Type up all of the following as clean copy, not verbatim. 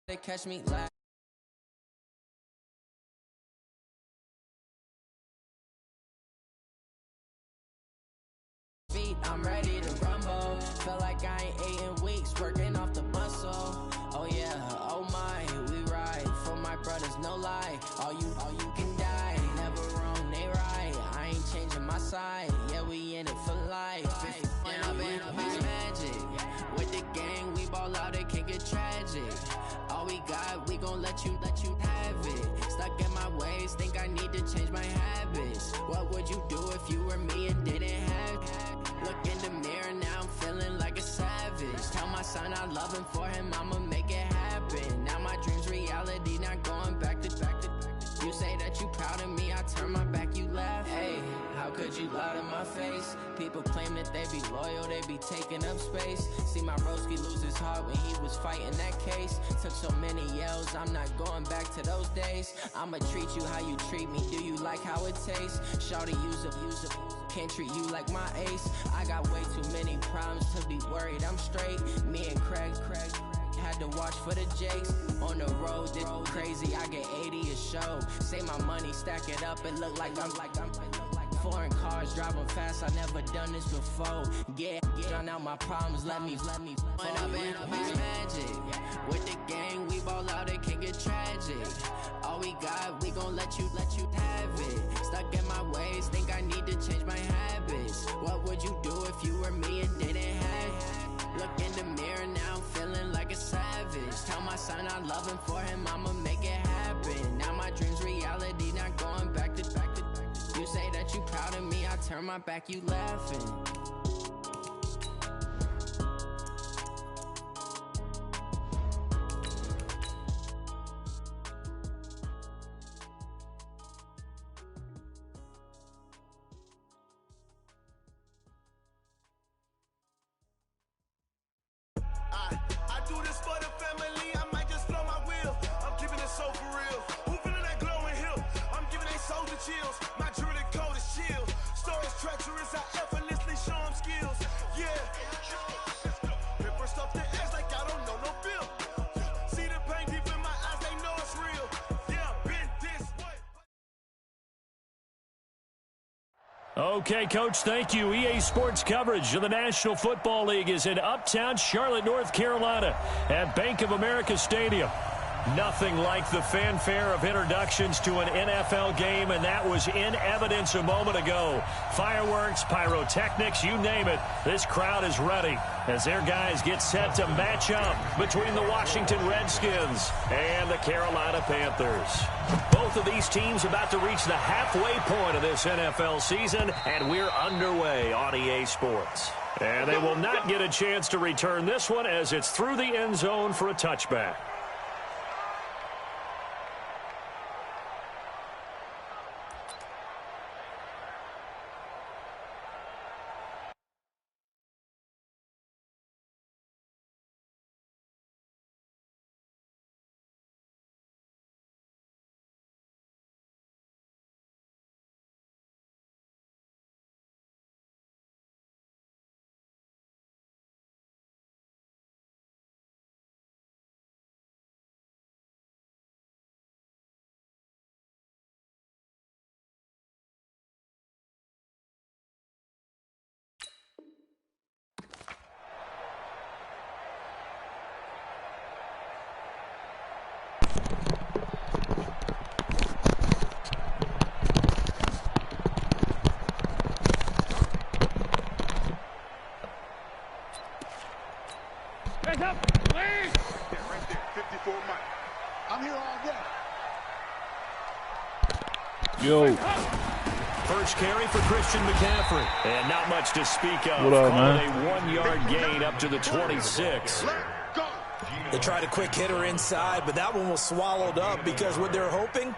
They catch me last. I'm ready to rumble. Feel like I ain't ate in weeks, working off the muscle. Oh yeah, oh my, we ride for my brothers, no lie. All you can die, never wrong, they right. I ain't changing my side. Yeah, we in it for life. It's magic. With the gang, we ball out, it can get tragic. All we got, we gon' let you have it. Stuck in my ways, think I need to change my habits. What would you do if you were me and didn't have it? Look in the mirror, now I'm feeling like a savage. Tell my son I love him, for him I'ma make it happen. Now my dream's reality, not going back to. You say that you proud of me, I turn my back, you laugh. Hey, how could you lie to my face? People claim that they be loyal, they be taking up space. See my broski lose his heart when he was fighting that case. Took so many yells, I'm not going back to those days. I'ma treat you how you treat me, do you like how it tastes? Shawty, use a can't treat you like my ace. I got way too many problems to be worried, I'm straight. Me and Craig had to watch for the Jakes. On the road, this crazy, I get 80 a show. Say my money, stack it up, it look like I'm foreign cars, driving fast, I never done this before. Get out my problems, let me when I've been magic. With the gang, we ball out, it can get tragic. All we got, we gon' let you have it. Stuck in my ways, think I need to change my habits. What would you do if you were me and didn't have it? Look in the mirror, now I'm feeling like a savage. Tell my son I love him, for him I'ma make it happen. Now my dream's reality, not going back to. You say that you proud of me, I turn my back, you laughing. I do this for the family, I might just blow my wheel. I'm keeping it so for real. Who feeling that glowing hill? I'm giving they soldier chills. My jewelry code is chill. Stories treacherous, I effortlessly show them skills. Yeah. Paper stuff the edge like I don't know no feel. See the pain deep in my eyes, they know it's real. Yeah, been this way. Okay, Coach, thank you. EA Sports coverage of the National Football League is in uptown Charlotte, North Carolina at Bank of America Stadium. Nothing like the fanfare of introductions to an NFL game, and that was in evidence a moment ago. Fireworks, pyrotechnics, you name it. This crowd is ready as their guys get set to match up between the Washington Redskins and the Carolina Panthers. Both of these teams about to reach the halfway point of this NFL season, and we're underway on EA Sports. And they will not get a chance to return this one as it's through the end zone for a touchback. Up, please. Yeah, right there, 54 Mike. I'm here all day. Yo. First carry for Christian McCaffrey. And not much to speak of. What up, Called man? a 1-yard gain up to the 26. They tried a quick hitter inside, but that one was swallowed up because what they're hoping,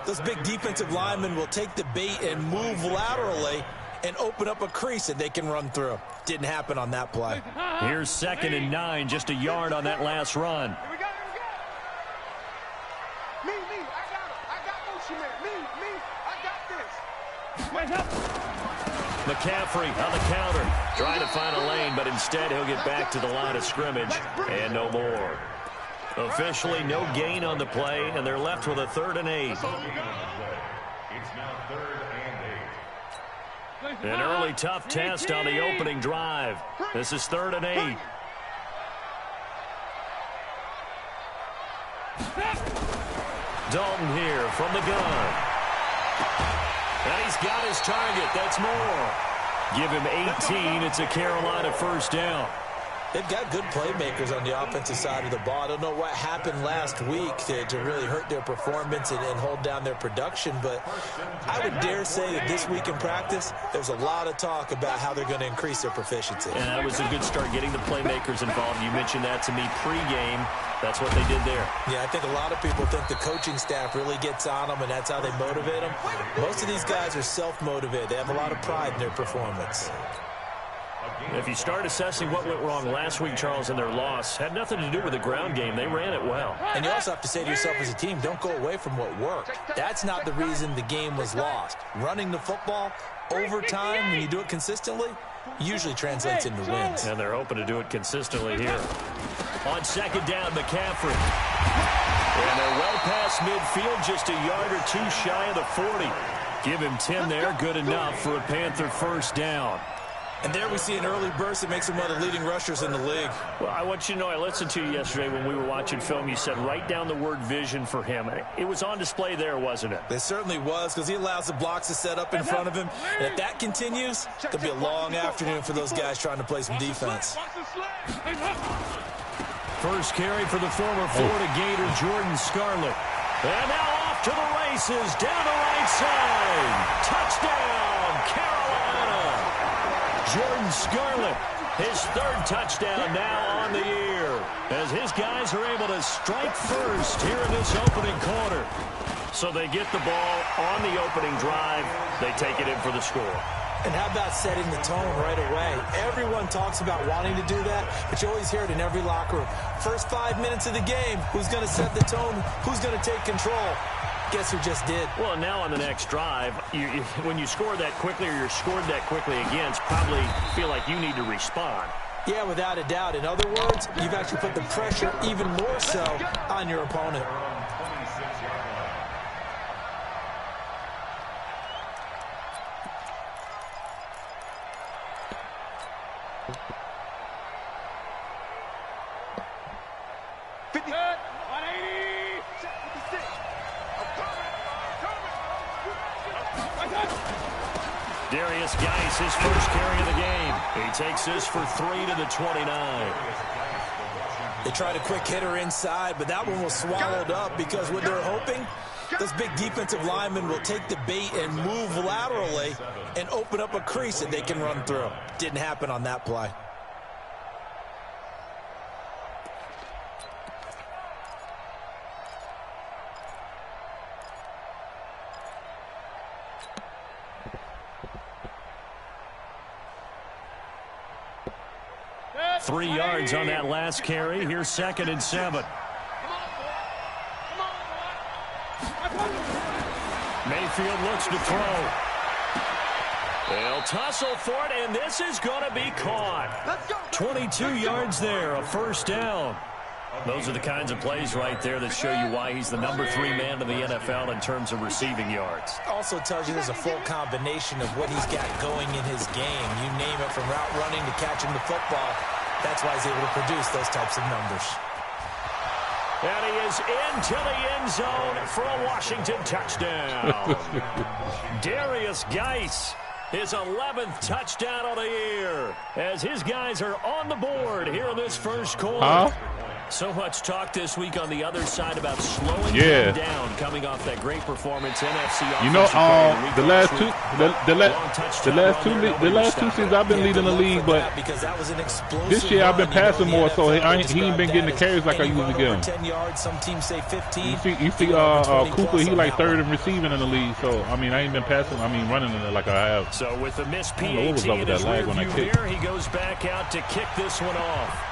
those big defensive linemen will take the bait and move laterally and open up a crease that they can run through. Didn't happen on that play. Here's 2nd and 9, just a yard on that last run. Here we go. Me, I got motion man. Me, I got this. Wait up. McCaffrey on the counter, trying to find a lane, but instead he'll get back to the line of scrimmage, and no more. Officially no gain on the play, and they're left with a 3rd and 8. It's now 3rd and 8. An early tough test on the opening drive. This is 3rd and 8. Dalton here from the gun. And he's got his target. That's more. Give him 18. It's a Carolina 1st down. They've got good playmakers on the offensive side of the ball. I don't know what happened last week to really hurt their performance and hold down their production, but I would dare say that this week in practice, there's a lot of talk about how they're going to increase their proficiency. And that was a good start, getting the playmakers involved. You mentioned that to me pregame. That's what they did there. Yeah, I think a lot of people think the coaching staff really gets on them, and that's how they motivate them. Most of these guys are self-motivated. They have a lot of pride in their performance. If you start assessing what went wrong last week, Charles, in their loss, had nothing to do with the ground game. They ran it well. And you also have to say to yourself as a team, don't go away from what worked. That's not the reason the game was lost. Running the football over time, when you do it consistently, usually translates into wins. And they're hoping to do it consistently here. On 2nd down, McCaffrey. And they're well past midfield, just a yard or 2 shy of the 40. Give him 10 there, good enough for a Panther 1st down. And there we see an early burst that makes him one of the leading rushers in the league. Well, I want you to know, I listened to you yesterday when we were watching film. You said write down the word vision for him. It was on display there, wasn't it? It certainly was, because he allows the blocks to set up in front of him. And if that continues, there'll be a long afternoon for those guys trying to play some defense. First carry for the former Florida Gator, Jordan Scarlett. And now off to the races, down the right side. Touchdown, Carolina. Jordan Scarlett, his 3rd touchdown now on the year, as his guys are able to strike first here in this opening quarter. So they get the ball on the opening drive. They take it in for the score. And how about setting the tone right away? Everyone talks about wanting to do that, but you always hear it in every locker room. First 5 minutes of the game, who's going to set the tone? Who's going to take control? Guess who just did? Well, now on the next drive, when you score that quickly or you're scored that quickly against, probably feel like you need to respond. Yeah, without a doubt. In other words, you've actually put the pressure even more so on your opponent. Darius Geis, his first carry of the game. He takes this for 3 to the 29. They tried a quick hitter inside, but that one was swallowed up because what they're hoping, those big defensive linemen will take the bait and move laterally and open up a crease that they can run through. Didn't happen on that play. Three yards on that last carry. Here's 2nd and 7. Mayfield looks to throw. They'll tussle for it, and this is going to be caught. 22 yards there, a 1st down. Those are the kinds of plays right there that show you why he's the number 3 man in the NFL in terms of receiving yards. Also tells you there's a full combination of what he's got going in his game. You name it, from route running to catching the football. That's why he's able to produce those types of numbers. And he is into the end zone for a Washington touchdown. Darius Geis, his 11th touchdown of the year, as his guys are on the board here in this first quarter. So much talk this week on the other side about slowing them down, coming off that great performance. NFC, you know, the last two seasons I've been leading the league, but this year I've been passing more, so he ain't been getting the carries like I usually get him. 10 yards, some teams say 15. You see Cooper, he like 3rd in receiving in the league. So I mean, I ain't been passing. I mean, running in it like I have. So with the missed PAT in his rearview mirror, he goes back out to kick this one off.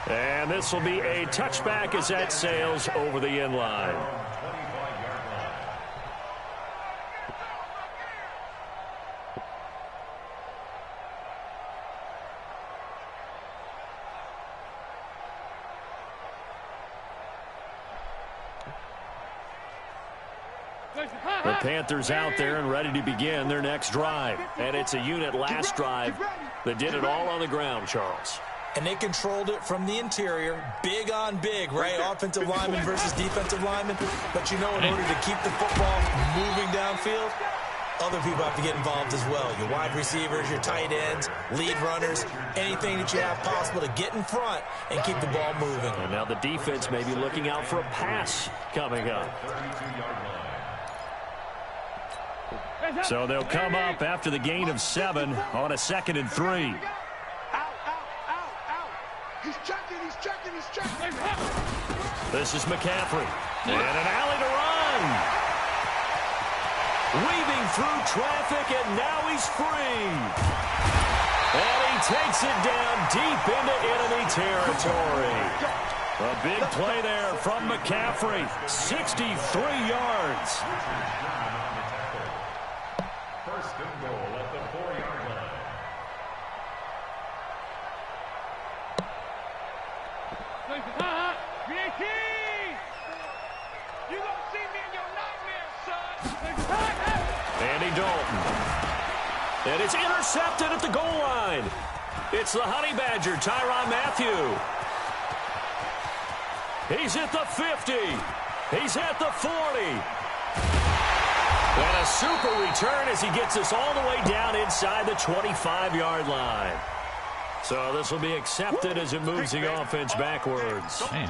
And this will be a touchback as that sails over the end line. The Panthers out there and ready to begin their next drive. And it's a unit last drive that did it all on the ground, Charles. And they controlled it from the interior, big on big, right? Offensive lineman versus defensive lineman. But you know, in order to keep the football moving downfield, other people have to get involved as well. Your wide receivers, your tight ends, lead runners, anything that you have possible to get in front and keep the ball moving. And now the defense may be looking out for a pass coming up. So they'll come up after the gain of 7 on a 2nd and 3. Out, out. He's checking. This is McCaffrey. And an alley to run. Weaving through traffic, and now he's free. And he takes it down deep into enemy territory. A big play there from McCaffrey. 63 yards. First and goal at the 4-yard line. You gonna see me in your nightmares, son. Andy Dalton. And it's intercepted at the goal line. It's the Honey Badger, Tyrann Mathieu. He's at the 50. He's at the 40. And a super return as he gets us all the way down inside the 25-yard line. So this will be accepted as it moves the offense backwards. Man.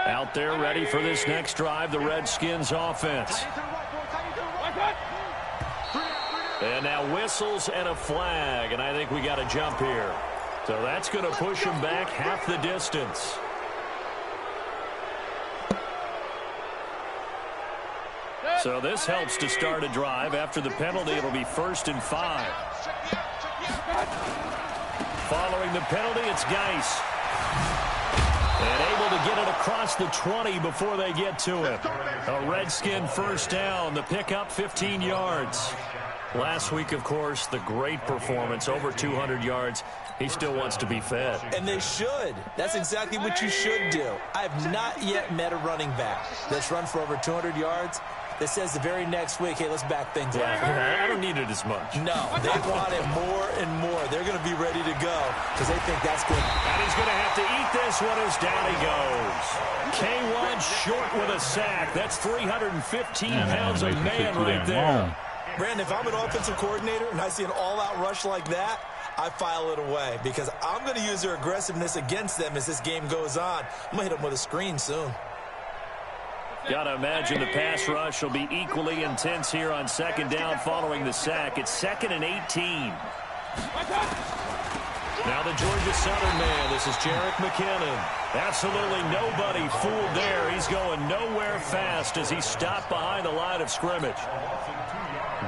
Out there ready for this next drive, the Redskins offense. And now whistles and a flag, and I think we got a jump here. So that's going to push him back half the distance. So this helps to start a drive. After the penalty, it'll be 1st and 5. Following the penalty, it's Geis. And able to get it across the 20 before they get to him. A Redskin first down. The pickup 15 yards. Last week, of course, the great performance, over 200 yards. He still wants to be fed. And they should. That's exactly what you should do. I have not yet met a running back that's run for over 200 yards that says the very next week, hey, let's back things up. I don't need it as much. No, they want it more and more. They're going to be ready to go because they think that's good. And he's going to have to eat this one as down he goes. K1 short with a sack. That's 315 pounds of man right there. Brandon, if I'm an offensive coordinator and I see an all-out rush like that, I file it away because I'm going to use their aggressiveness against them as this game goes on. I'm going to hit them with a screen soon. Got to imagine the pass rush will be equally intense here on 2nd down following the sack. It's 2nd and 18. Now the Georgia Southern man. This is Jerick McKinnon. Absolutely nobody fooled there. He's going nowhere fast as he stopped behind the line of scrimmage.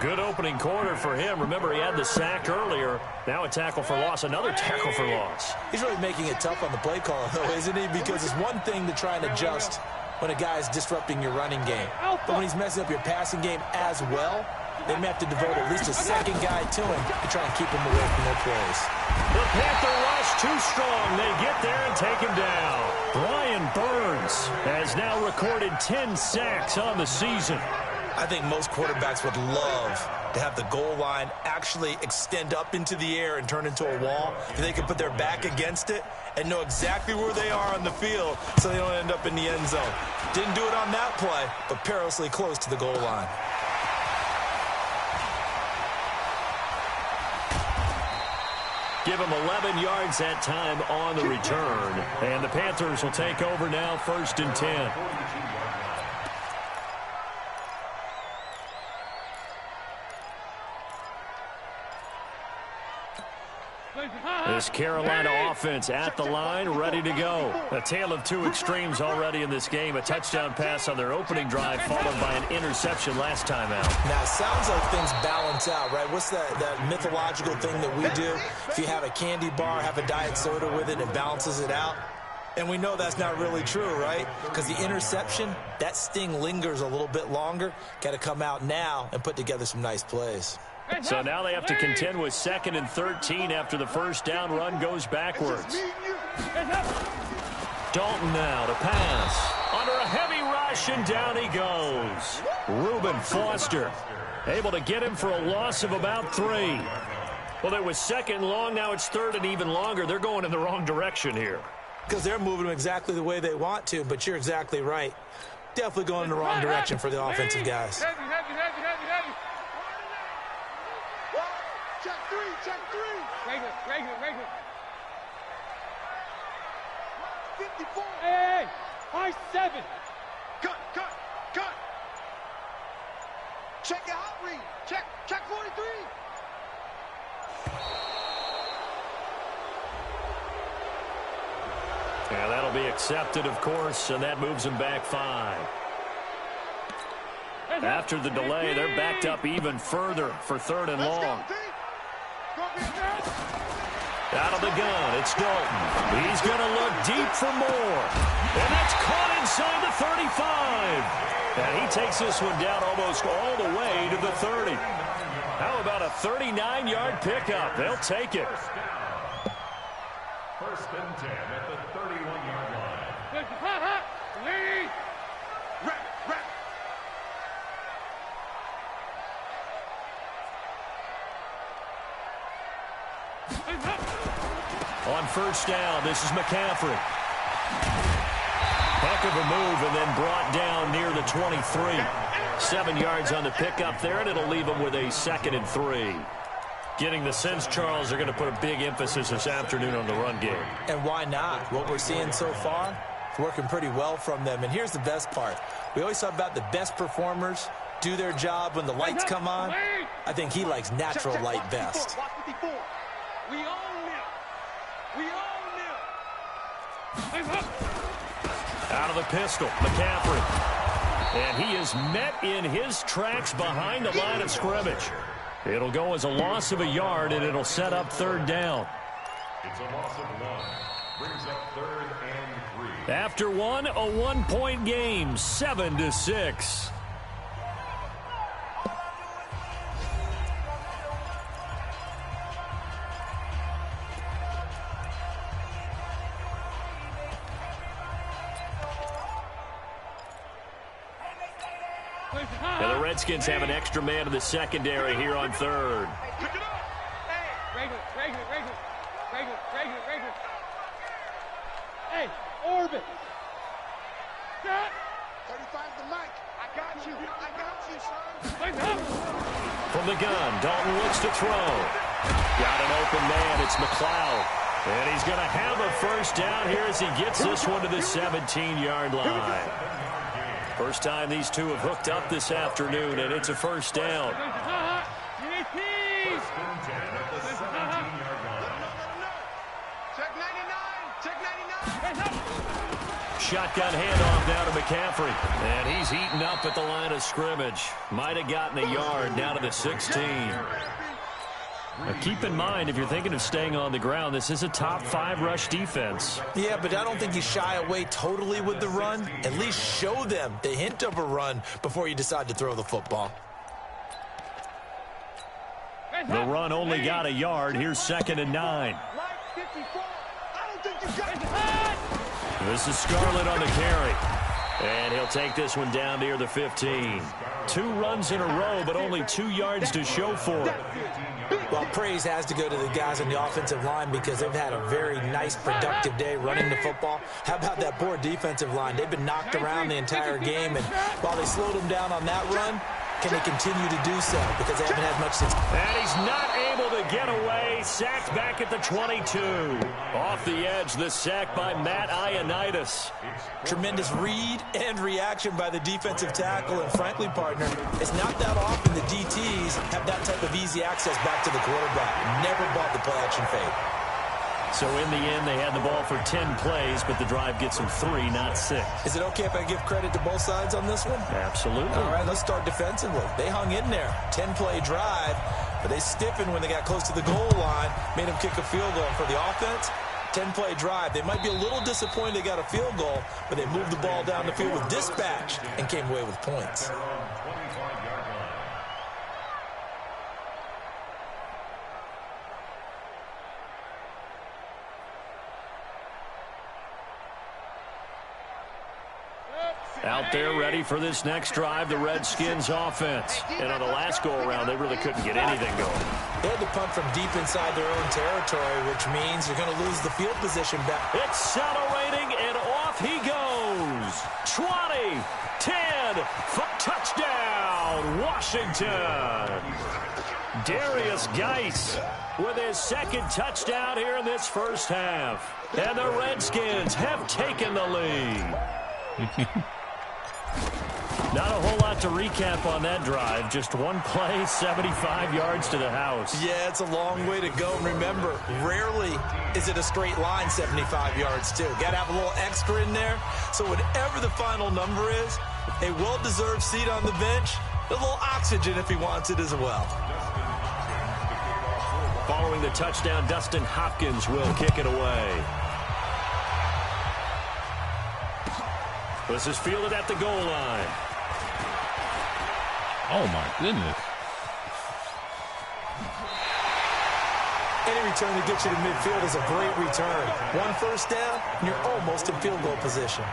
Good opening quarter for him. Remember, he had the sack earlier. Now a tackle for loss, another tackle for loss. He's really making it tough on the play call, though, isn't he? Because it's one thing to try and adjust when a guy's disrupting your running game. But when he's messing up your passing game as well, they may have to devote at least a second guy to him to try and keep him away from their plays. The Panther rush too strong. They get there and take him down. Brian Burns has now recorded 10 sacks on the season. I think most quarterbacks would love to have the goal line actually extend up into the air and turn into a wall. They can put their back against it and know exactly where they are on the field so they don't end up in the end zone. Didn't do it on that play, but perilously close to the goal line. Give him 11 yards that time on the return. And the Panthers will take over now, 1st and 10. This Carolina offense at the line, ready to go. A tale of two extremes already in this game. A touchdown pass on their opening drive, followed by an interception last time out. Now, it sounds like things balance out, right? What's that mythological thing that we do? If you have a candy bar, have a diet soda with it, it balances it out. And we know that's not really true, right? Because the interception, that sting lingers a little bit longer. Got to come out now and put together some nice plays. So now they have to contend with 2nd and 13 after the first down run goes backwards. Dalton now to pass. Under a heavy rush, and down he goes. Reuben Foster able to get him for a loss of about 3. Well, it was 2nd long. Now it's 3rd and even longer. They're going in the wrong direction here. Because they're moving them exactly the way they want to, but you're exactly right. Definitely going in the wrong direction for the offensive guys. Heavy. Check three. Regular. 54. Hey, high 7. Cut. Check your hot read. Check 43. Yeah, that'll be accepted, of course, and that moves them back 5. After the delay, they're backed up even further for 3rd and long. Out of the gun, it's Dalton. He's going to look deep for more. And that's caught inside the 35. And he takes this one down almost all the way to the 30. How about a 39-yard pickup? They'll take it. 1st and 10 at the 31-yard line. Lead. Rep. On 1st down, this is McCaffrey. Heck of a move, and then brought down near the 23. 7 yards on the pickup there, and it'll leave them with a 2nd and 3. Getting the sense, Charles, they're going to put a big emphasis this afternoon on the run game. And why not? What we're seeing so far, it's working pretty well from them. And here's the best part. We always talk about the best performers do their job when the lights come on. I think he likes natural light best. We own them. Out of the pistol, McCaffrey. And he is met in his tracks behind the line of scrimmage. It'll go as a loss of a yard, and it'll set up 3rd down. It's a loss of 1. Brings up 3rd and 3. After one, a 1-point game, 7-6. And the Redskins have an extra man in the secondary here on 3rd. Pick it up. Regular. Hey, orbit. Cut. 35 the mic. I got you, son. From the gun, Dalton looks to throw. Got an open man. It's McLeod. And he's going to have a 1st down here as he gets this one to the 17-yard line. First time these two have hooked up this afternoon, and it's a 1st down. Shotgun handoff now to McCaffrey. And he's eaten up at the line of scrimmage. Might have gotten a yard down to the 16. Now keep in mind, if you're thinking of staying on the ground, this is a top 5 rush defense. Yeah, but I don't think you shy away totally with the run. At least show them the hint of a run before you decide to throw the football. The run only got a yard. Here's 2nd and 9. This is Scarlett on the carry. And he'll take this one down near the 15. 2 runs in a row, but only 2 yards to show for it. Well, praise has to go to the guys on the offensive line because they've had a very nice, productive day running the football. How about that poor defensive line? They've been knocked around the entire game, and while they slowed them down on that run, can they continue to do so? Because they haven't had much success. And he's not able to get away. Sacked back at the 22. Off the edge, the sack by Matt Ioannidis. Tremendous read and reaction by the defensive tackle. And frankly, partner, it's not that often the DTs have that type of easy access back to the quarterback. Never bought the play-action fade. So in the end, they had the ball for 10 plays, but the drive gets them 3, not 6. Is it okay if I give credit to both sides on this one? Absolutely. All right, let's start defensively. They hung in there. 10-play drive, but they stiffened when they got close to the goal line, made them kick a field goal. For the offense, 10-play drive. They might be a little disappointed they got a field goal, but they moved the ball down the field with dispatch and came away with points. Out there ready for this next drive, the Redskins offense. And on the last go-around, they really couldn't get anything going. They had to punt from deep inside their own territory, which means you're going to lose the field position back. Accelerating, and off he goes. 20, 10, touchdown, Washington. Darius Geis with his second touchdown here in this first half. And the Redskins have taken the lead. Not a whole lot to recap on that drive. Just one play, 75 yards to the house. Yeah, it's a long way to go. And remember, rarely is it a straight line 75 yards, too. Got to have a little extra in there. So whatever the final number is, a well-deserved seat on the bench, a little oxygen if he wants it as well. Following the touchdown, Dustin Hopkins will kick it away. This is fielded at the goal line. Oh, my goodness. Any return that gets you to midfield is a great return. One first down, and you're almost in field goal position.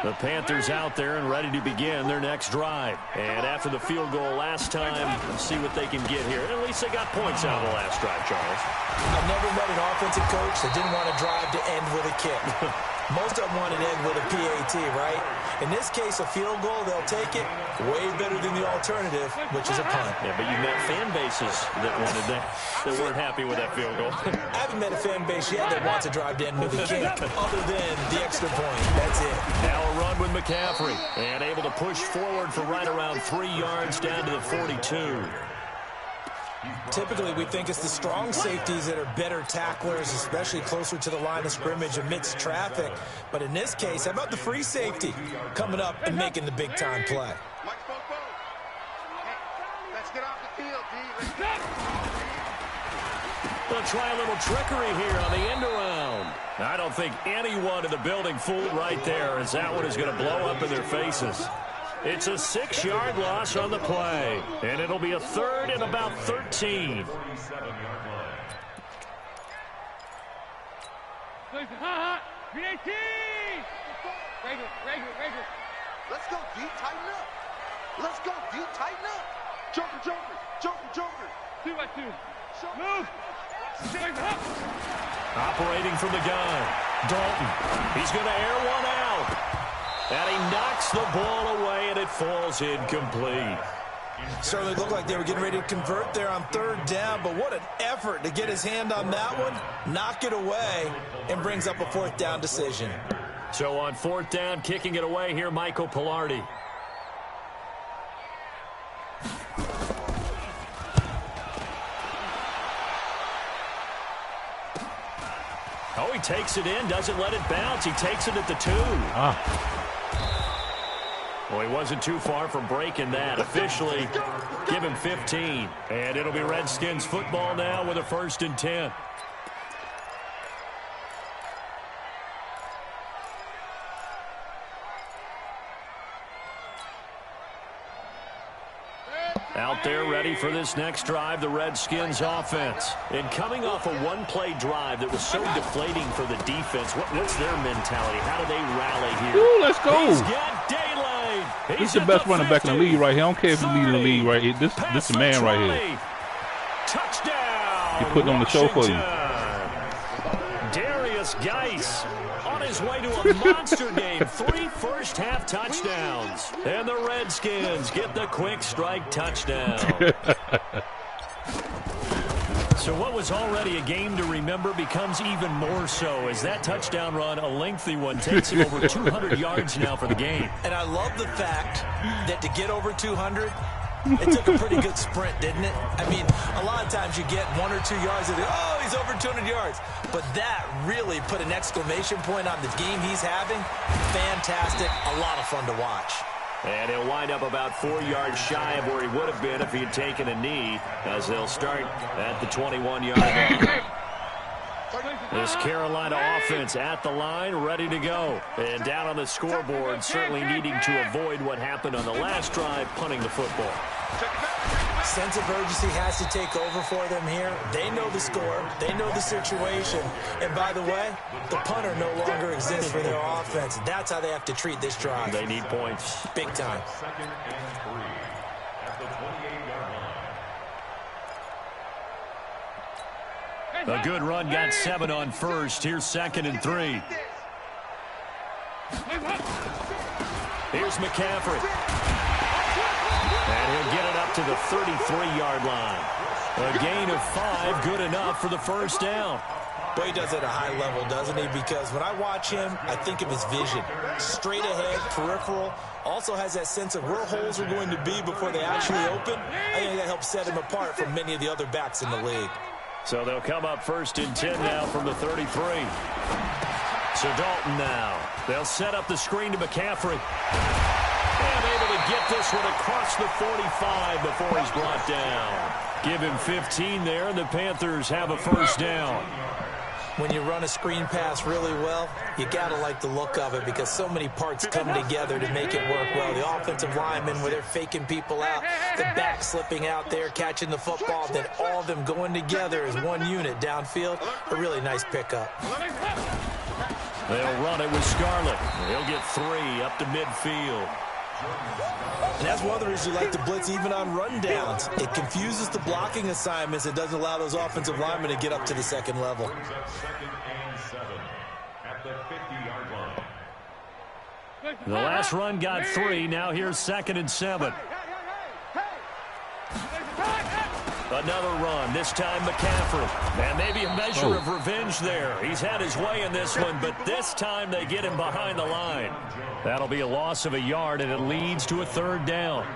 The Panthers out there and ready to begin their next drive. And after the field goal last time, let's see what they can get here. At least they got points out of the last drive, Charles. I've never met an offensive coach that didn't want to drive to end with a kick. Most of them want to end with a PAT, right? In this case, a field goal, they'll take it. Way better than the alternative, which is a punt. Yeah, but you met fan bases that wanted that, that weren't happy with that field goal. I haven't met a fan base yet that wants to drive to end with a kick, other than the extra point. That's it. Now a run with McCaffrey, and able to push forward for right around 3 yards down to the 42. Typically, we think it's the strong safeties that are better tacklers, especially closer to the line of scrimmage amidst traffic. But in this case, how about the free safety coming up and making the big-time play? Let's get off the field, D. They'll try a little trickery here on the end around. I don't think anyone in the building fooled right there, as that one is going to blow up in their faces. It's a 6-yard loss on the play, and it'll be a third and about 13. Let's go deep, tighten up. Let's go deep, tighten up. Joker, Joker, Joker, Joker. 2-by-2. Move. Operating from the gun, Dalton. He's going to air one out. And he knocks the ball away, and it falls incomplete. Certainly looked like they were getting ready to convert there on third down, but what an effort to get his hand on that one, knock it away, and brings up a fourth down decision. So on fourth down, kicking it away here, Michael Pilardi. Oh, he takes it in, doesn't let it bounce. He takes it at the 2. Well, he wasn't too far from breaking that. Officially, give him 15. And it'll be Redskins football now with a 1st and 10. Out there ready for this next drive, the Redskins offense. And coming off a one-play drive that was so deflating for the defense, what's their mentality? How do they rally here? Ooh, let's go. He's got daylight. This is the best running back in the league right here. I don't care if he's leading the league right here. This is the man right here. Touchdown. He put on the show for you. Darius Geis on his way to a a monster game. 3 first-half touchdowns. And the Redskins get the quick strike touchdown. So what was already a game to remember becomes even more so as that touchdown run, a lengthy one, takes him over 200 yards now for the game. And I love the fact that to get over 200, it took a pretty good sprint, didn't it? I mean, a lot of times you get 1 or 2 yards and oh, he's over 200 yards. But that really put an exclamation point on the game he's having. Fantastic. A lot of fun to watch. And he'll wind up about 4 yards shy of where he would have been if he had taken a knee, as they'll start at the 21-yard line. This Carolina offense at the line, ready to go. And down on the scoreboard, certainly needing to avoid what happened on the last drive, punting the football. Sense of urgency has to take over for them here. They know the score. They know the situation. And by the way, the punter no longer exists for their offense. That's how they have to treat this drive. They need points. Big time. A good run, got 7 on first. Here's 2nd and 3. Here's McCaffrey. And he'll get it up to the 33-yard line. A gain of 5, good enough for the first down. Boy, he does it at a high level, doesn't he? Because when I watch him, I think of his vision. Straight ahead, peripheral. Also has that sense of where holes are going to be before they actually open. I think that helps set him apart from many of the other backs in the league. So they'll come up 1st and 10 now from the 33. So Dalton now. They'll set up the screen to McCaffrey. And able to get this one across the 45 before he's brought down. Give him 15 there, and the Panthers have a first down. When you run a screen pass really well, you got to like the look of it because so many parts come together to make it work well. The offensive linemen, where they're faking people out, the back slipping out there, catching the football, then all of them going together as one unit downfield. A really nice pickup. They'll run it with Scarlett. He'll get 3 up to midfield. And that's one of the reasons you like to blitz even on rundowns. It confuses the blocking assignments. It doesn't allow those offensive linemen to get up to the second level. 2nd and 7 at the 50-yard line. The last run got 3. Now here's 2nd and 7. Another run, this time McCaffrey. And maybe a measure of revenge there. He's had his way in this one, but this time they get him behind the line. That'll be a loss of a yard, and it leads to a 3rd down.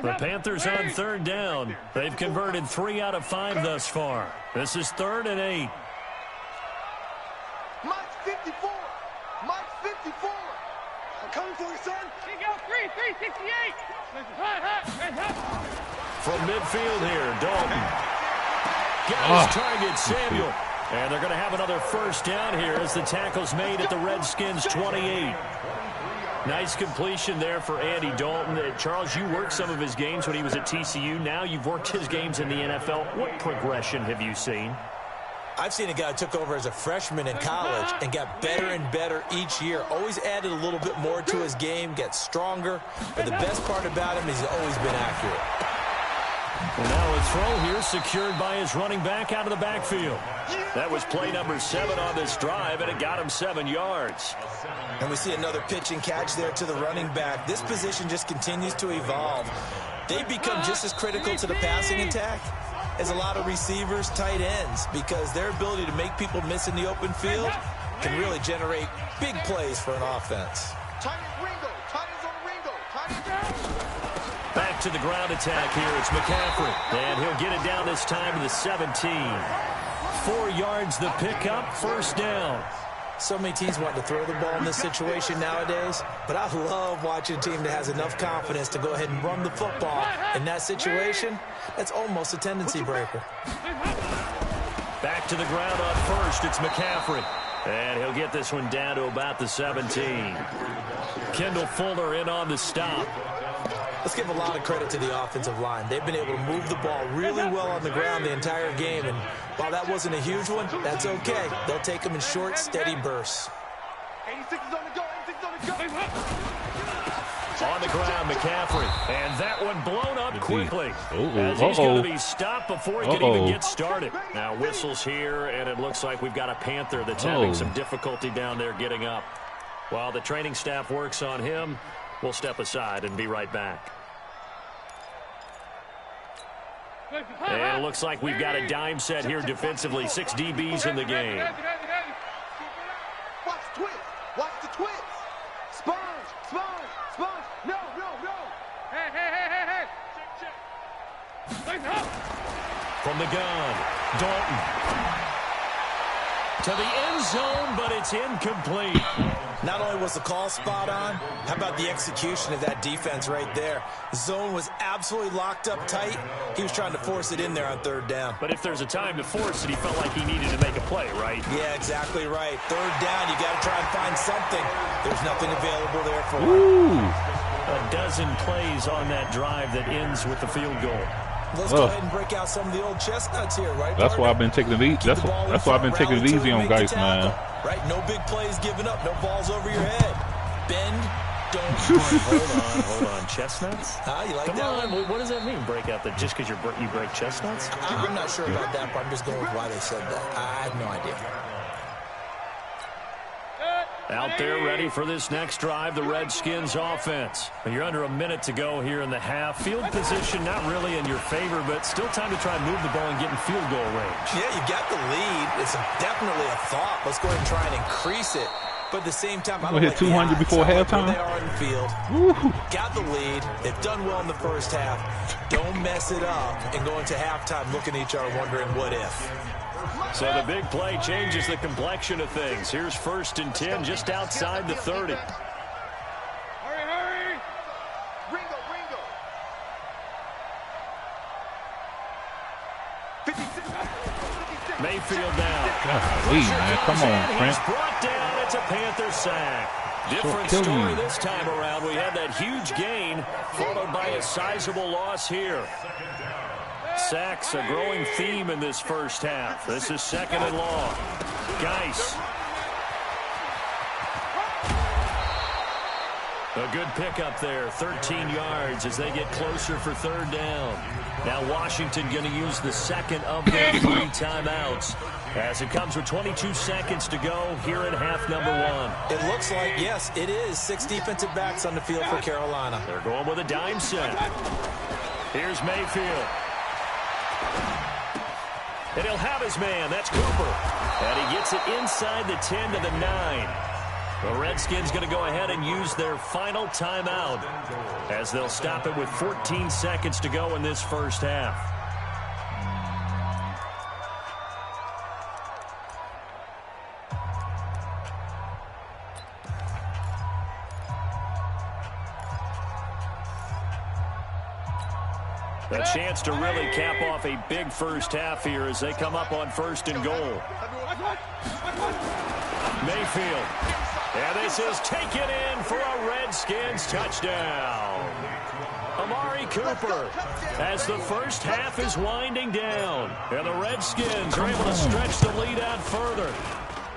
The Panthers on 3rd down. They've converted 3 out of 5 thus far. This is 3rd and 8. Mike's 54. Mike's 54. I'm coming for you, son. Here you go. 368. From midfield here, Dalton. Got his target, Samuel. And they're going to have another first down here as the tackle's made at the Redskins 28. Nice completion there for Andy Dalton. Charles, you worked some of his games when he was at TCU. Now you've worked his games in the NFL. What progression have you seen? I've seen a guy who took over as a freshman in college and got better and better each year. Always added a little bit more to his game, gets stronger. But the best part about him is he's always been accurate. And now a throw here secured by his running back out of the backfield. That was play number 7 on this drive, and it got him 7 yards. And we see another pitch and catch there to the running back. This position just continues to evolve. They've become just as critical to the passing attack as a lot of receivers, tight ends, because their ability to make people miss in the open field can really generate big plays for an offense. Back to the ground attack here. It's McCaffrey. And he'll get it down this time to the 17. 4 yards the pickup, first down. So many teams want to throw the ball in this situation nowadays, but I love watching a team that has enough confidence to go ahead and run the football. In that situation, that's almost a tendency breaker. Back to the ground on first. It's McCaffrey. And he'll get this one down to about the 17. Kendall Fuller in on the stop. Let's give a lot of credit to the offensive line. They've been able to move the ball really well on the ground the entire game. And while that wasn't a huge one, that's okay. They'll take them in short, steady bursts. 86 is on the go. 86 is on the go. On the ground, McCaffrey. And that one blown up quickly. As he's going to be stopped before he can even get started. Now whistles here, and it looks like we've got a Panther that's having some difficulty down there getting up. While the training staff works on him, we'll step aside and be right back. And it looks like we've got a dime set here defensively. 6 DBs in the game. Watch the twist. Watch the twist. Sponge. No. Hey. From the gun, Dalton. To the end zone, but it's incomplete. Not only was the call spot on, how about the execution of that defense right there? The zone was absolutely locked up tight. He was trying to force it in there on 3rd down. But if there's a time to force it, he felt like he needed to make a play, right? Yeah, exactly right. 3rd down, you got to try and find something. There's nothing available there for him. A dozen plays on that drive that ends with the field goal. Let's go ahead and break out some of the old chestnuts here, right? That's why I've been taking it easy. That's why I've been taking it easy on guys, man. Right? No big plays given up. No balls over your head. Bend, don't break. Hold on. Chestnuts? You like Come that on. one? What does that mean, break out? Just because you break chestnuts? I'm not sure about that, but I'm just going with why they said that. I have no idea. Out there ready for this next drive, the Redskins offense. You're under a minute to go here in the half. Field position not really in your favor, but still time to try and move the ball and get in field goal range. Yeah, you got the lead. It's definitely a thought. Let's go ahead and try and increase it. But at the same time, I don't hit 200 before halftime. They are in the field. Got the lead. They've done well in the first half. Don't mess it up and go into halftime looking at each other wondering what if. So the big play changes the complexion of things. Here's 1st and 10 just outside the 30. Hurry. Ringo. 56. Mayfield down. Golly, man. Come on, Trent. He's brought down. It's a Panther sack. Different story this time around. We had that huge gain followed by a sizable loss here. Sacks, a growing theme in this first half. This is 2nd and long. Geis. A good pickup there, 13 yards as they get closer for 3rd down. Now Washington going to use the 2nd of their 3 timeouts as it comes with 22 seconds to go here in half number 1. It looks like, yes, it is 6 defensive backs on the field for Carolina. They're going with a dime set. Here's Mayfield. And he'll have his man. That's Cooper. And he gets it inside the 10 to the 9. The Redskins going to go ahead and use their final timeout as they'll stop it with 14 seconds to go in this first half. A chance to really cap off a big first half here as they come up on 1st and goal. Mayfield. And this is taken in for a Redskins touchdown. Amari Cooper as the first half is winding down. And the Redskins are able to stretch the lead out further.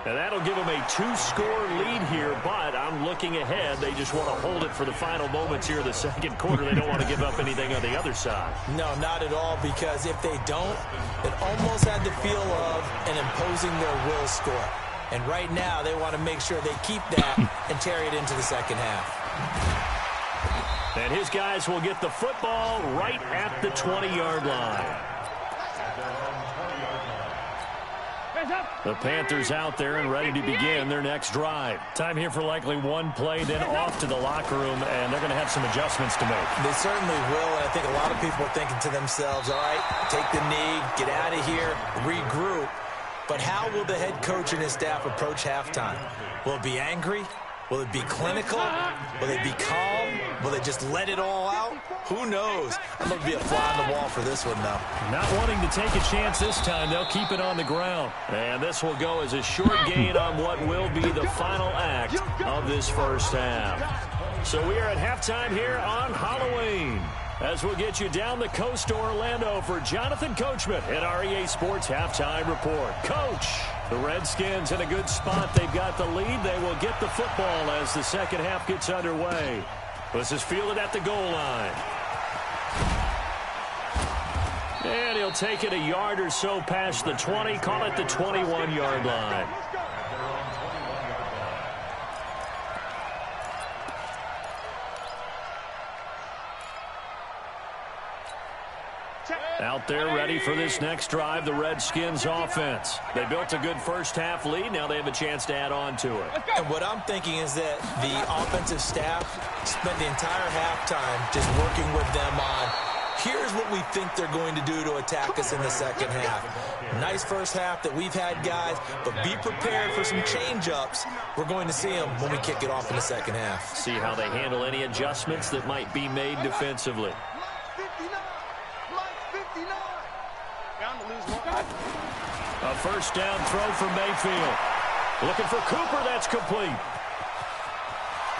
And that'll give them a 2-score lead here, but I'm looking ahead. They just want to hold it for the final moments here in the 2nd quarter. They don't want to give up anything on the other side. No, not at all, because if they don't, it almost had the feel of an imposing their will score. And right now, they want to make sure they keep that and carry it into the 2nd half. And his guys will get the football right at the 20-yard line. The Panthers out there and ready to begin their next drive. Time here for likely one play, then off to the locker room, and they're going to have some adjustments to make. They certainly will, and I think a lot of people are thinking to themselves, all right, take the knee, get out of here, regroup. But how will the head coach and his staff approach halftime? Will it be angry? Will it be clinical? Will they be calm? Will they just let it all out? Who knows? I'm going to be a fly on the wall for this one, though. Not wanting to take a chance this time, they'll keep it on the ground. And this will go as a short gain on what will be the final act of this first half. So we are at halftime here on Halloween, as we'll get you down the coast to Orlando for Jonathan Coachman at our EA Sports Halftime Report. Coach, the Redskins in a good spot. They've got the lead. They will get the football as the second half gets underway. This is fielded at the goal line. And he'll take it a yard or so past the 20. Call it the 21-yard line. Out there ready for this next drive, the Redskins offense. They built a good first-half lead. Now they have a chance to add on to it. And what I'm thinking is that the offensive staff spent the entire halftime just working with them on, here's what we think they're going to do to attack us in the second half. Nice first half that we've had, guys, but be prepared for some change-ups. We're going to see them when we kick it off in the second half. See how they handle any adjustments that might be made defensively. A first down throw for Mayfield. Looking for Cooper. That's complete.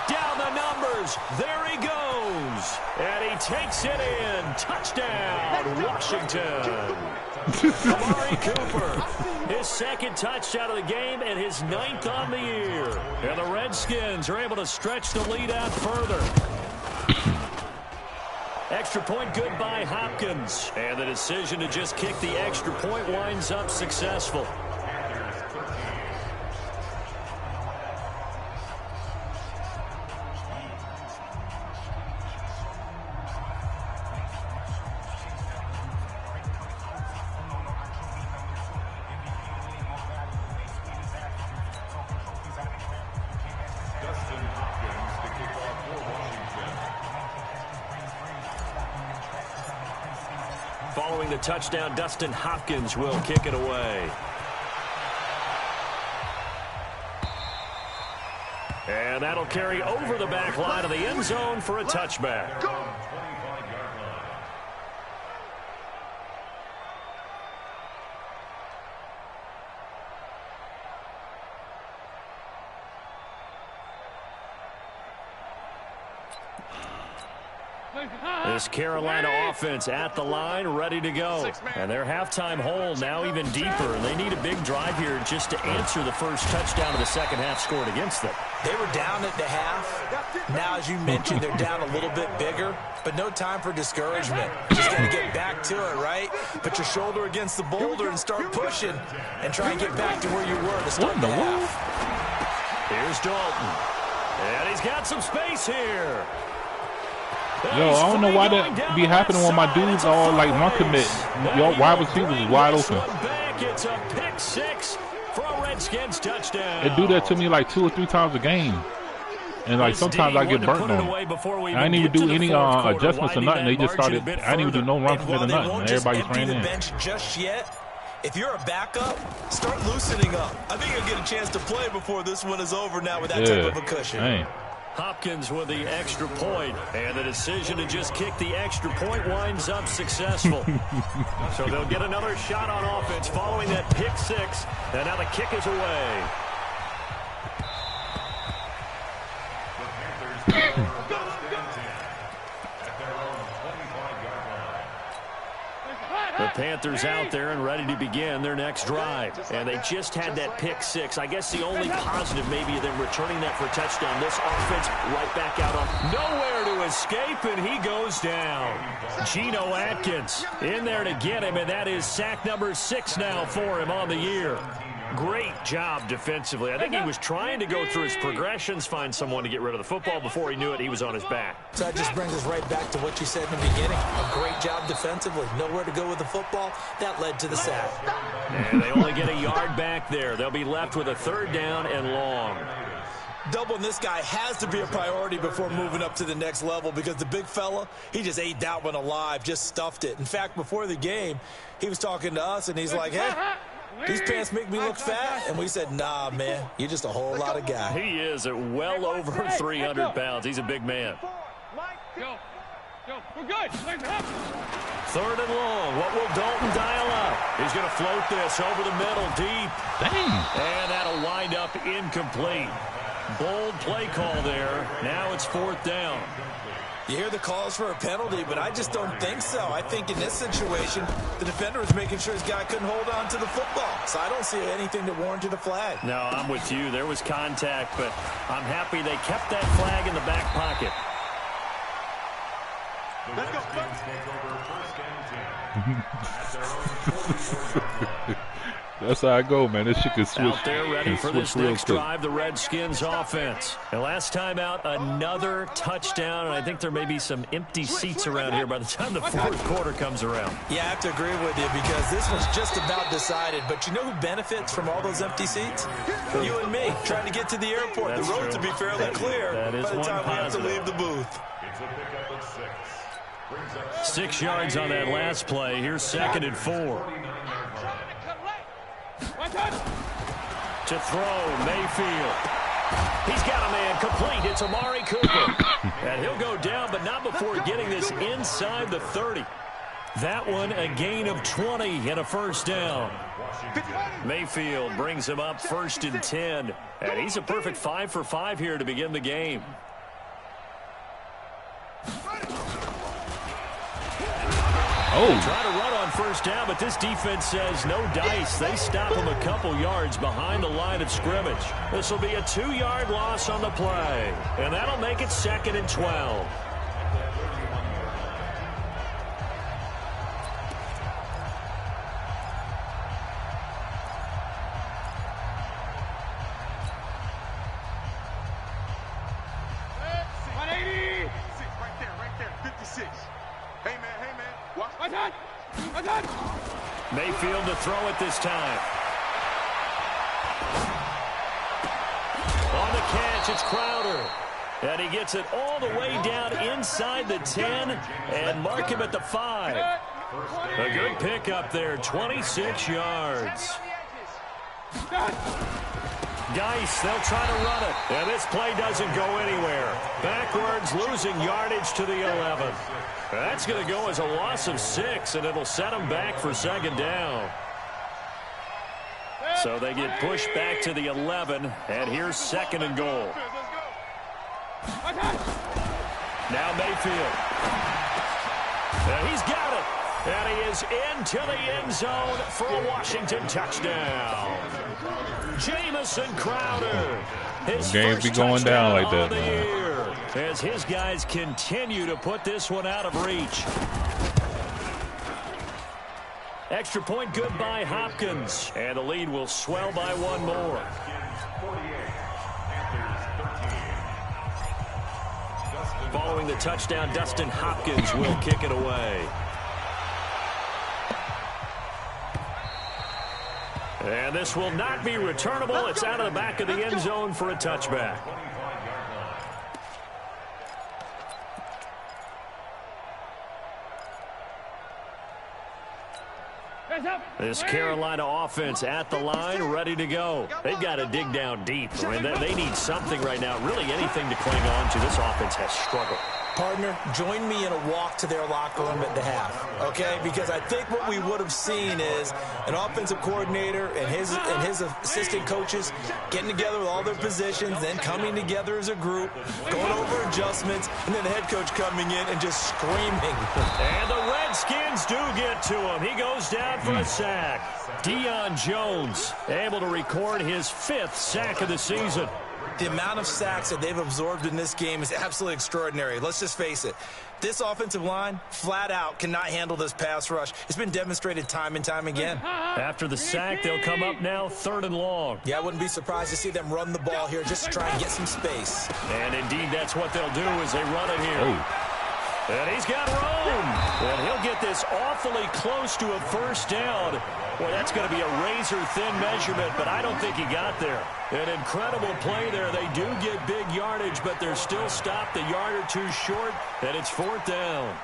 Down the numbers. There he goes. And he takes it in. Touchdown, Washington. Amari Cooper. His second touchdown of the game and his 9th on the year. And the Redskins are able to stretch the lead out further. Extra point good by Hopkins. And the decision to just kick the extra point winds up successful. Following the touchdown, Dustin Hopkins will kick it away. And that'll carry over the back line of the end zone for a touchback. This Carolina offense at the line, ready to go. And their halftime hole now even deeper. And they need a big drive here just to answer the first touchdown of the second half scored against them. They were down at the half. Now, as you mentioned, they're down a little bit bigger, but no time for discouragement. You just got to get back to it, right? Put your shoulder against the boulder and start pushing and try and get back to where you were to start the half. Here's Dalton. And he's got some space here. Yo, I don't know why that be happening when my dudes are like run commit. Your wide receivers is wide open. It's a pick six for a Redskins touchdown. They do that to me like 2 or 3 times a game. And like sometimes I get burnt on it. I didn't even do any adjustments or nothing. They just started. I didn't even do no run commit or nothing. And everybody just ran in. Just yet. If you're a backup, start loosening up. I think you'll get a chance to play before this one is over now with that type of a cushion. Dang. Hopkins with the extra point, and the decision to just kick the extra point winds up successful. So they'll get another shot on offense following that pick six, and now the kick is away. The Panthers out there and ready to begin their next drive. And they just had that pick six. I guess the only positive maybe of them returning that for a touchdown. This offense right back out on nowhere to escape, and he goes down. Geno Atkins in there to get him, and that is sack number 6 now for him on the year. Great job defensively. I think he was trying to go through his progressions, find someone to get rid of the football. Before he knew it, he was on his back. So that just brings us right back to what you said in the beginning. A great job defensively. Nowhere to go with the football. That led to the sack. And they only get a yard back there. They'll be left with a 3rd down and long. Doubling this guy has to be a priority before moving up to the next level because the big fella, he just ate that one alive, just stuffed it. In fact, before the game, he was talking to us, and he's like, hey, these pants make me look fat. And we said, nah, man, you're just a whole lot of guy. He is at well over 300 pounds. He's a big man. Go. We're good. 3rd and long. What will Dalton dial up? He's going to float this over the middle deep. Dang. And that'll wind up incomplete. Bold play call there. Now it's 4th down. You hear the calls for a penalty, but I just don't think so. I think in this situation, the defender was making sure his guy couldn't hold on to the football. So I don't see anything that warranted a flag. No, I'm with you. There was contact, but I'm happy they kept that flag in the back pocket. Let's go. Take over first and 10 at their own 44-yard line. That's how I go, man. This shit can switch. Out there ready for this next drive, the Redskins offense. And last time out, another touchdown, and I think there may be some empty seats around here by the time the fourth quarter comes around. Yeah, I have to agree with you because this was just about decided. But you know who benefits from all those empty seats? You and me, trying to get to the airport. That's the roads true. will be fairly clear that is by the time we have to positive. leave the booth. It's a pickup of 6. Brings up 6 yards on that last play. Here's 2nd and 4. 49-yard line. To throw, Mayfield. He's got a man complete. It's Amari Cooper. And he'll go down, but not before getting this inside the 30. That one, a gain of 20 and a first down. Mayfield brings him up 1st and 10. And he's a perfect 5 for 5 here to begin the game. Oh. Try to run on first down, but this defense says no dice. They stop him a couple yards behind the line of scrimmage. This will be a 2-yard loss on the play, and that'll make it 2nd and 12. Mayfield to throw it this time. On the catch, it's Crowder. And he gets it all the way down inside the 10 and mark him at the 5. A good pickup there, 26 yards. Geis, they'll try to run it. And this play doesn't go anywhere. Backwards, losing yardage to the 11. That's going to go as a loss of 6, and it'll set them back for 2nd down. So they get pushed back to the 11, and here's 2nd and goal. Now Mayfield. And he's got it. And he is into the end zone for a Washington touchdown. Jamison Crowder. His Games be first going down touchdown like that, of the man. year, as his guys continue to put this one out of reach. Extra point good by Hopkins. And the lead will swell by 1 more. Following the touchdown, Dustin Hopkins will kick it away. And this will not be returnable. It's out of the back of the end zone for a touchback. This Carolina offense at the line, ready to go. They've got to dig down deep. I mean, they need something right now, really anything to cling on to. This offense has struggled. Partner, join me in a walk to their locker room at the half, okay? Because I think what we would have seen is an offensive coordinator and his assistant coaches getting together with all their positions, then coming together as a group, going over adjustments, and then the head coach coming in and just screaming. And the Redskins do get to him. He goes down for a sack. Deion Jones able to record his 5th sack of the season. The amount of sacks that they've absorbed in this game is absolutely extraordinary. Let's just face it. This offensive line, flat out, cannot handle this pass rush. It's been demonstrated time and time again. After the sack, they'll come up now 3rd and long. Yeah, I wouldn't be surprised to see them run the ball here just to try and get some space. And indeed, that's what they'll do as they run it here. Oh. And he's got room. And he'll get this awfully close to a first down. Boy, that's going to be a razor-thin measurement, but I don't think he got there. An incredible play there. They do get big yardage, but they're still stopped a yard or 2 short, and it's 4th down.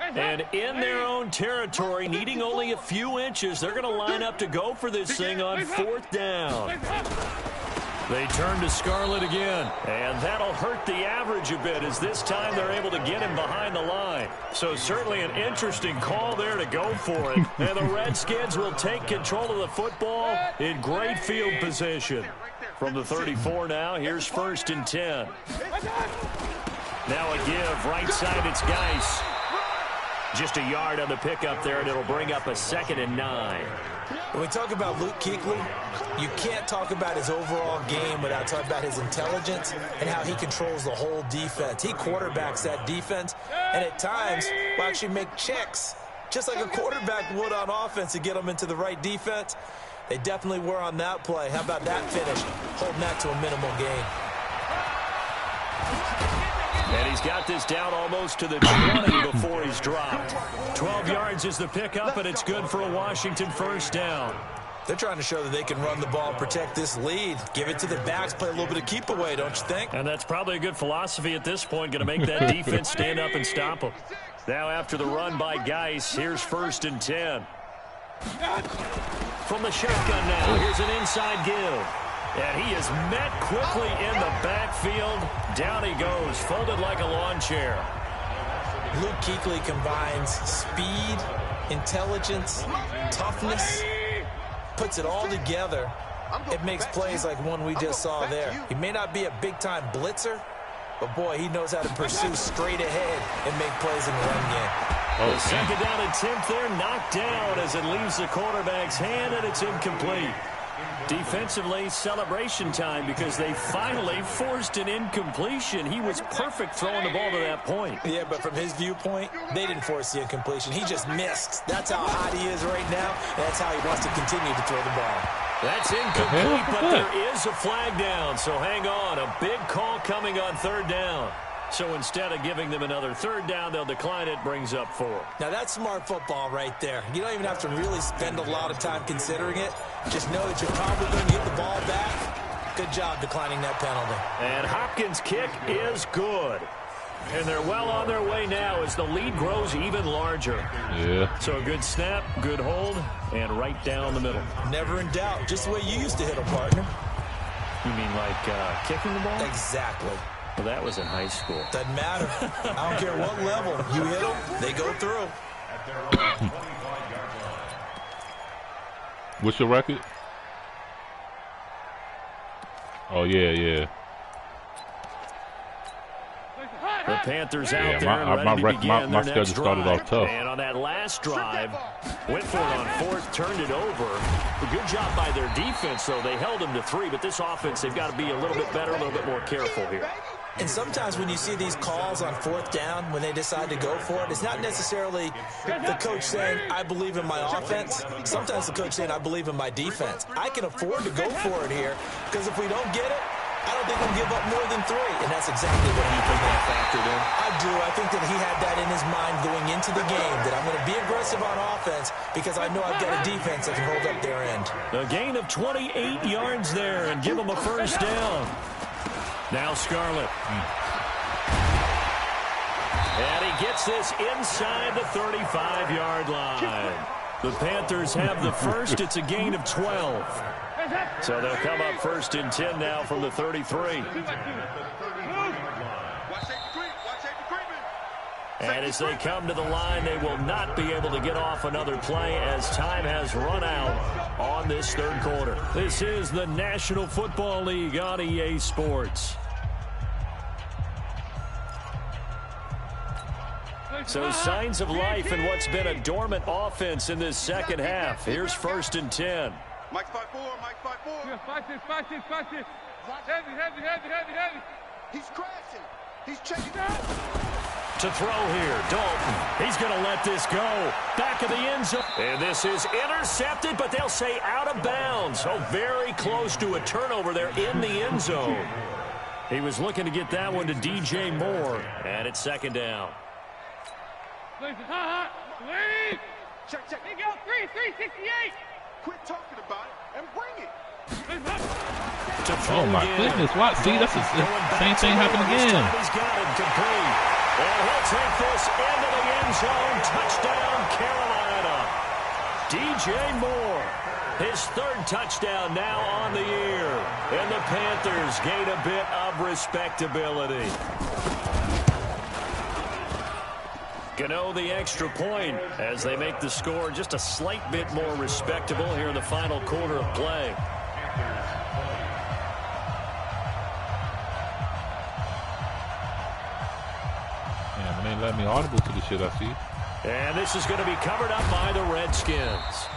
And in their own territory, needing only a few inches, they're going to line up to go for this thing on 4th down. They turn to Scarlett again, and that'll hurt the average a bit as this time they're able to get him behind the line. So certainly an interesting call there to go for it. And the Redskins will take control of the football in great field position. From the 34 now, here's 1st and 10. Now a give, right side, it's Geis. Just a yard on the pickup there, and it'll bring up a 2nd and 9. When we talk about Luke Kuechly, you can't talk about his overall game without talking about his intelligence and how he controls the whole defense. He quarterbacks that defense, and at times will actually make checks, just like a quarterback would on offense to get them into the right defense. They definitely were on that play. How about that finish? Holding that to a minimal gain. And he's got this down almost to the 20 before he's dropped. 12 yards is the pickup, and it's good for a Washington first down. They're trying to show that they can run the ball and protect this lead. Give it to the backs, play a little bit of keep away, don't you think? And that's probably a good philosophy at this point, going to make that defense stand up and stop them. Now after the run by Geis, here's 1st and 10. From the shotgun now, here's an inside give. And he is met quickly in the backfield. Down he goes, folded like a lawn chair. Luke Kuechly combines speed, intelligence, toughness, puts it all together. It makes plays like one we just saw there. He may not be a big-time blitzer, but, boy, he knows how to pursue straight ahead and make plays in the run game. The second down attempt there knocked down as it leaves the quarterback's hand, and it's incomplete. Defensively, celebration time because they finally forced an incompletion. He was perfect throwing the ball to that point. Yeah, but from his viewpoint, they didn't force the incompletion. He just missed. That's how hot he is right now, and that's how he wants to continue to throw the ball. That's incomplete, but there is a flag down, so hang on. A big call coming on 3rd down. So instead of giving them another 3rd down, they'll decline it, brings up 4. Now that's smart football right there. You don't even have to really spend a lot of time considering it. Just know that you're probably going to get the ball back. Good job declining that penalty. And Hopkins' kick is good. And they're well on their way now as the lead grows even larger. Yeah. So a good snap, good hold, and right down the middle. Never in doubt. Just the way you used to hit a partner. You mean like kicking the ball? Exactly. Well, that was in high school. Doesn't matter. I don't care what level. You hit them, they go through. What's your record? Oh, yeah. The Panthers out there and ready to begin my their next schedule started drive. off tough. And on that last drive, went for it on 4th, turned it over. A good job by their defense, though. They held them to 3, but this offense, they've got to be a little bit better, a little bit more careful here. And sometimes when you see these calls on 4th down, when they decide to go for it, it's not necessarily the coach saying, I believe in my offense. Sometimes the coach saying, I believe in my defense. I can afford to go for it here, because if we don't get it, I don't think we'll give up more than 3. And that's exactly what he factored in. I do. I think that he had that in his mind going into the game, that I'm going to be aggressive on offense because I know I've got a defense that can hold up their end. A gain of 28 yards there and give them a 1st down. Now Scarlett. And he gets this inside the 35-yard line. The Panthers have the first. It's a gain of 12. So they'll come up 1st and 10 now from the 33. And as they come to the line, they will not be able to get off another play as time has run out on this 3rd quarter. This is the National Football League on EA Sports. So signs of life in what's been a dormant offense in this second half. Here's 1st and 10. Mike 5-4, Mike 5-4. Yeah, 5-6. Heavy. He's crashing. He's checking. To throw here, Dalton. He's going to let this go. Back of the end zone. And this is intercepted, but they'll say out of bounds. Oh, very close to a turnover there in the end zone. He was looking to get that one to DJ Moore. And it's 2nd down. Lead. Check. They go 368. Quit talking about it and bring it. Oh my goodness! What? See, that's the same thing happened again. He's got it complete. And he'll take this into the end zone. Touchdown, Carolina. DJ Moore. His 3rd touchdown now on the year. And the Panthers gain a bit of respectability. Gano the extra point as they make the score just a slight bit more respectable here in the final quarter of play. Man, they let me audible to the shit I see. And this is going to be covered up by the Redskins.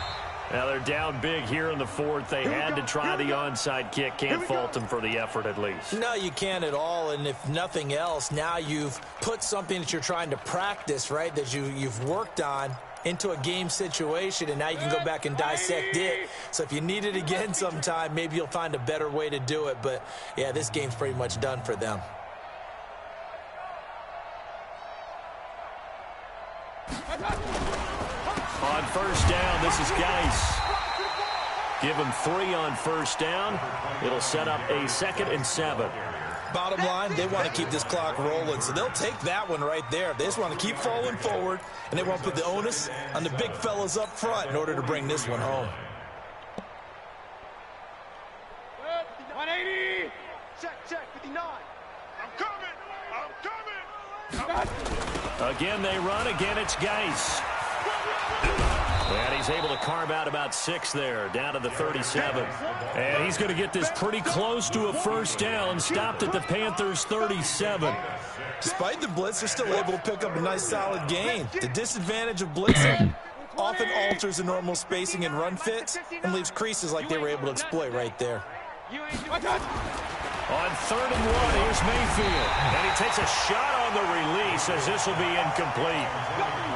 Now they're down big here in the fourth. They had to try the onside kick. Can't fault them for the effort at least. No, you can't at all. And if nothing else, now you've put something that you're trying to practice, right, that you've worked on into a game situation, and now you can go back and dissect it. So if you need it again sometime, maybe you'll find a better way to do it. But, yeah, this game's pretty much done for them. On first down, this is Geis. Give him 3 on first down. It'll set up a 2nd and 7. Bottom line, they want to keep this clock rolling, so they'll take that one right there. They just want to keep falling forward, and they want to put the onus on the big fellas up front in order to bring this one home. 180. Check, 59. I'm coming. Again, they run. Again, it's Geis. And he's able to carve out about 6 there, down to the 37. And he's going to get this pretty close to a first down, stopped at the Panthers' 37. Despite the blitz, they're still able to pick up a nice solid gain. The disadvantage of blitzing often alters the normal spacing and run fits and leaves creases like they were able to exploit right there. On 3rd and 1, here's Mayfield. And he takes a shot on the release as this will be incomplete.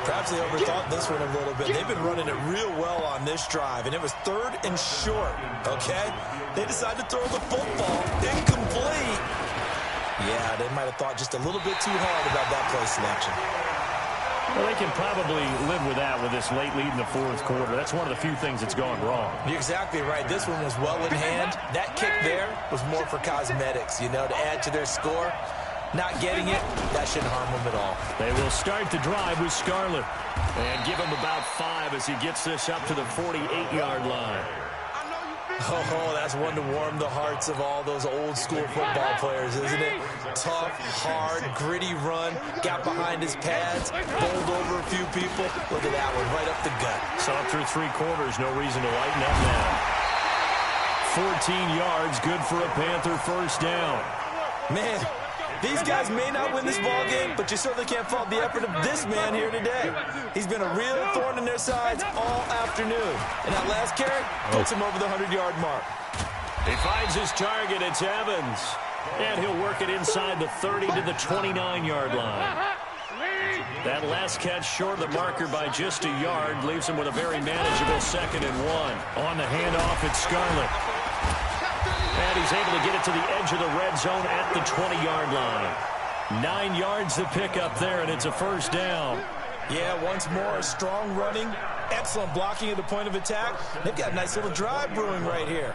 Perhaps they overthought this one a little bit. They've been running it real well on this drive, and it was 3rd and short, okay? They decided to throw the football incomplete. Yeah, they might have thought just a little bit too hard about that play selection. Well, they can probably live with that with this late lead in the 4th quarter. That's one of the few things that's gone wrong. You're exactly right. This one was well in hand. That kick there was more for cosmetics, you know, to add to their score. Not getting it, that shouldn't harm them at all. They will start the drive with Scarlett and give him about 5 as he gets this up to the 48-yard line. Oh, that's one to warm the hearts of all those old-school football players, isn't it? Tough, hard, gritty run, got behind his pads, bowled over a few people. Look at that one, right up the gut. Saw it through 3 quarters, no reason to lighten up now. 14 yards, good for a Panther first down. Man, these guys may not win this ball game, but you certainly can't fault the effort of this man here today. He's been a real thorn in their sides all afternoon. And that last carry puts him over the 100-yard mark. He finds his target. It's Evans. And he'll work it inside the 30 to the 29-yard line. That last catch short of the marker by just a yard leaves him with a very manageable 2nd and 1. On the handoff, it's Scarlett. And he's able to get it to the edge of the red zone at the 20-yard line. 9 yards to pick up there, and it's a first down. Yeah, once more, strong running, excellent blocking at the point of attack. They've got a nice little drive brewing right here.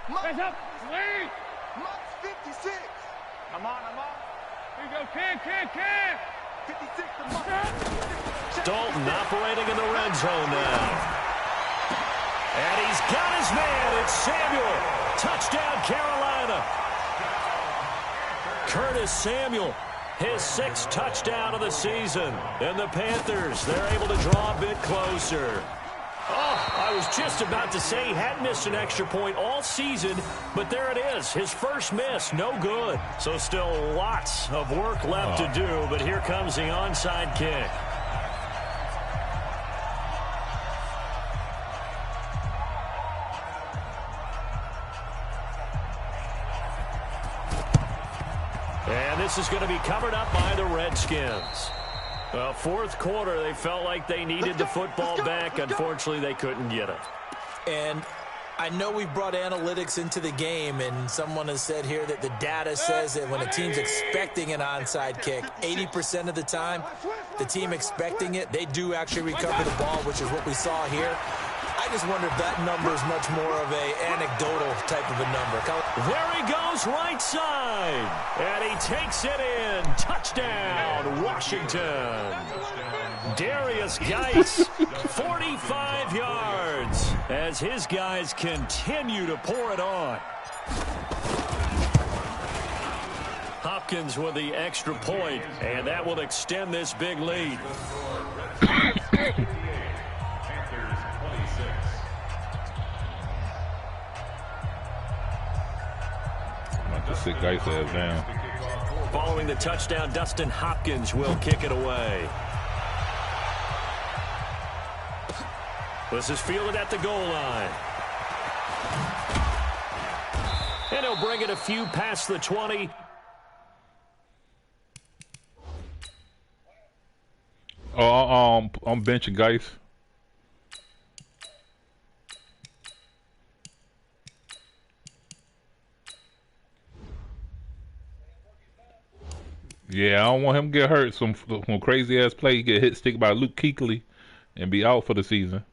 Hands up. Lead. Max 56. I'm on. Here you go, Ken. 56 to Max. Dalton operating in the red zone now. And he's got his man. It's Samuel. Touchdown, Carolina. Curtis Samuel, his 6th touchdown of the season. And the Panthers, they're able to draw a bit closer. Oh, I was just about to say he hadn't missed an extra point all season, but there it is. His first miss, no good. So still lots of work left to do, but here comes the onside kick. And this is going to be covered up by the Redskins. Well, 4th quarter, they felt like they needed the football back. Unfortunately, they couldn't get it. And I know we brought analytics into the game, and someone has said here that the data says that when a team's expecting an onside kick, 80% of the time, the team expecting it, they do actually recover the ball, which is what we saw here. I just wonder if that number is much more of an anecdotal type of a number. There he goes, right side. And he takes it in. Touchdown, Washington. Darius Geis, 45 yards, as his guys continue to pour it on. Hopkins with the extra point, and that will extend this big lead. Sit Geis ass down. Following the touchdown, Dustin Hopkins will kick it away. This is fielded at the goal line. And he'll bring it a few past the 20. I'm benching guys. Yeah, I don't want him to get hurt. Some crazy ass play, he get hit stick by Luke Kuechly and be out for the season.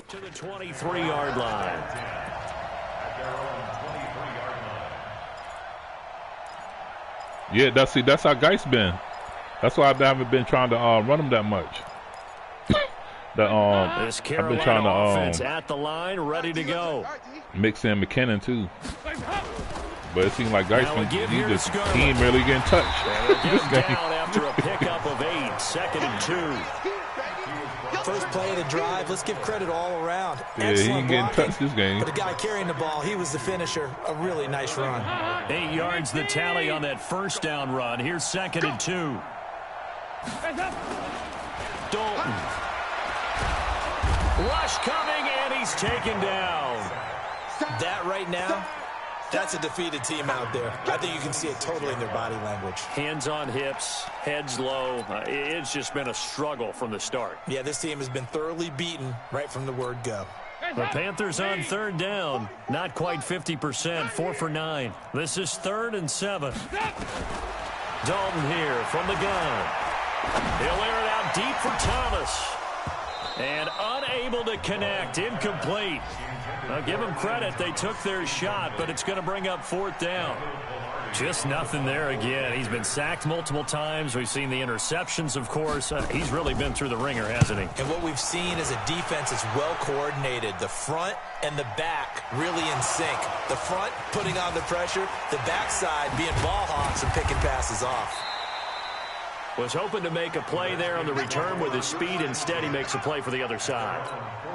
To the 23-yard line. Yeah, that's how Geis been. That's why I haven't been trying to run him that much. This I've been trying to offense at the line, ready to go. Mix in McKinnon too. But it seems like Geis, he ain't really getting touched. This game down after a pickup of 8, 2nd and 2. First play of the drive. Let's give credit all around. Yeah, Excellent he ain't getting blocking, touched this game. But the guy carrying the ball, he was the finisher. A really nice run. 8 yards the tally on that first down run. Here's 2nd and 2. Dalton. Rush coming, and he's taken down. That right now, that's a defeated team out there. I think you can see it totally in their body language. Hands on hips, heads low. It's just been a struggle from the start. Yeah, this team has been thoroughly beaten right from the word go. The Panthers on 3rd down. Not quite 50%, 4 for 9. This is 3rd and 7. Dalton here from the gun. He'll air it out deep for Thomas. And unable to connect, incomplete. I'll give them credit. They took their shot, but it's going to bring up 4th down. Just nothing there again. He's been sacked multiple times. We've seen the interceptions, of course. He's really been through the ringer, hasn't he? And what we've seen is a defense that's well coordinated. The front and the back really in sync. The front putting on the pressure. The backside being ball hawks and picking passes off. Was hoping to make a play there on the return with his speed. Instead, he makes a play for the other side.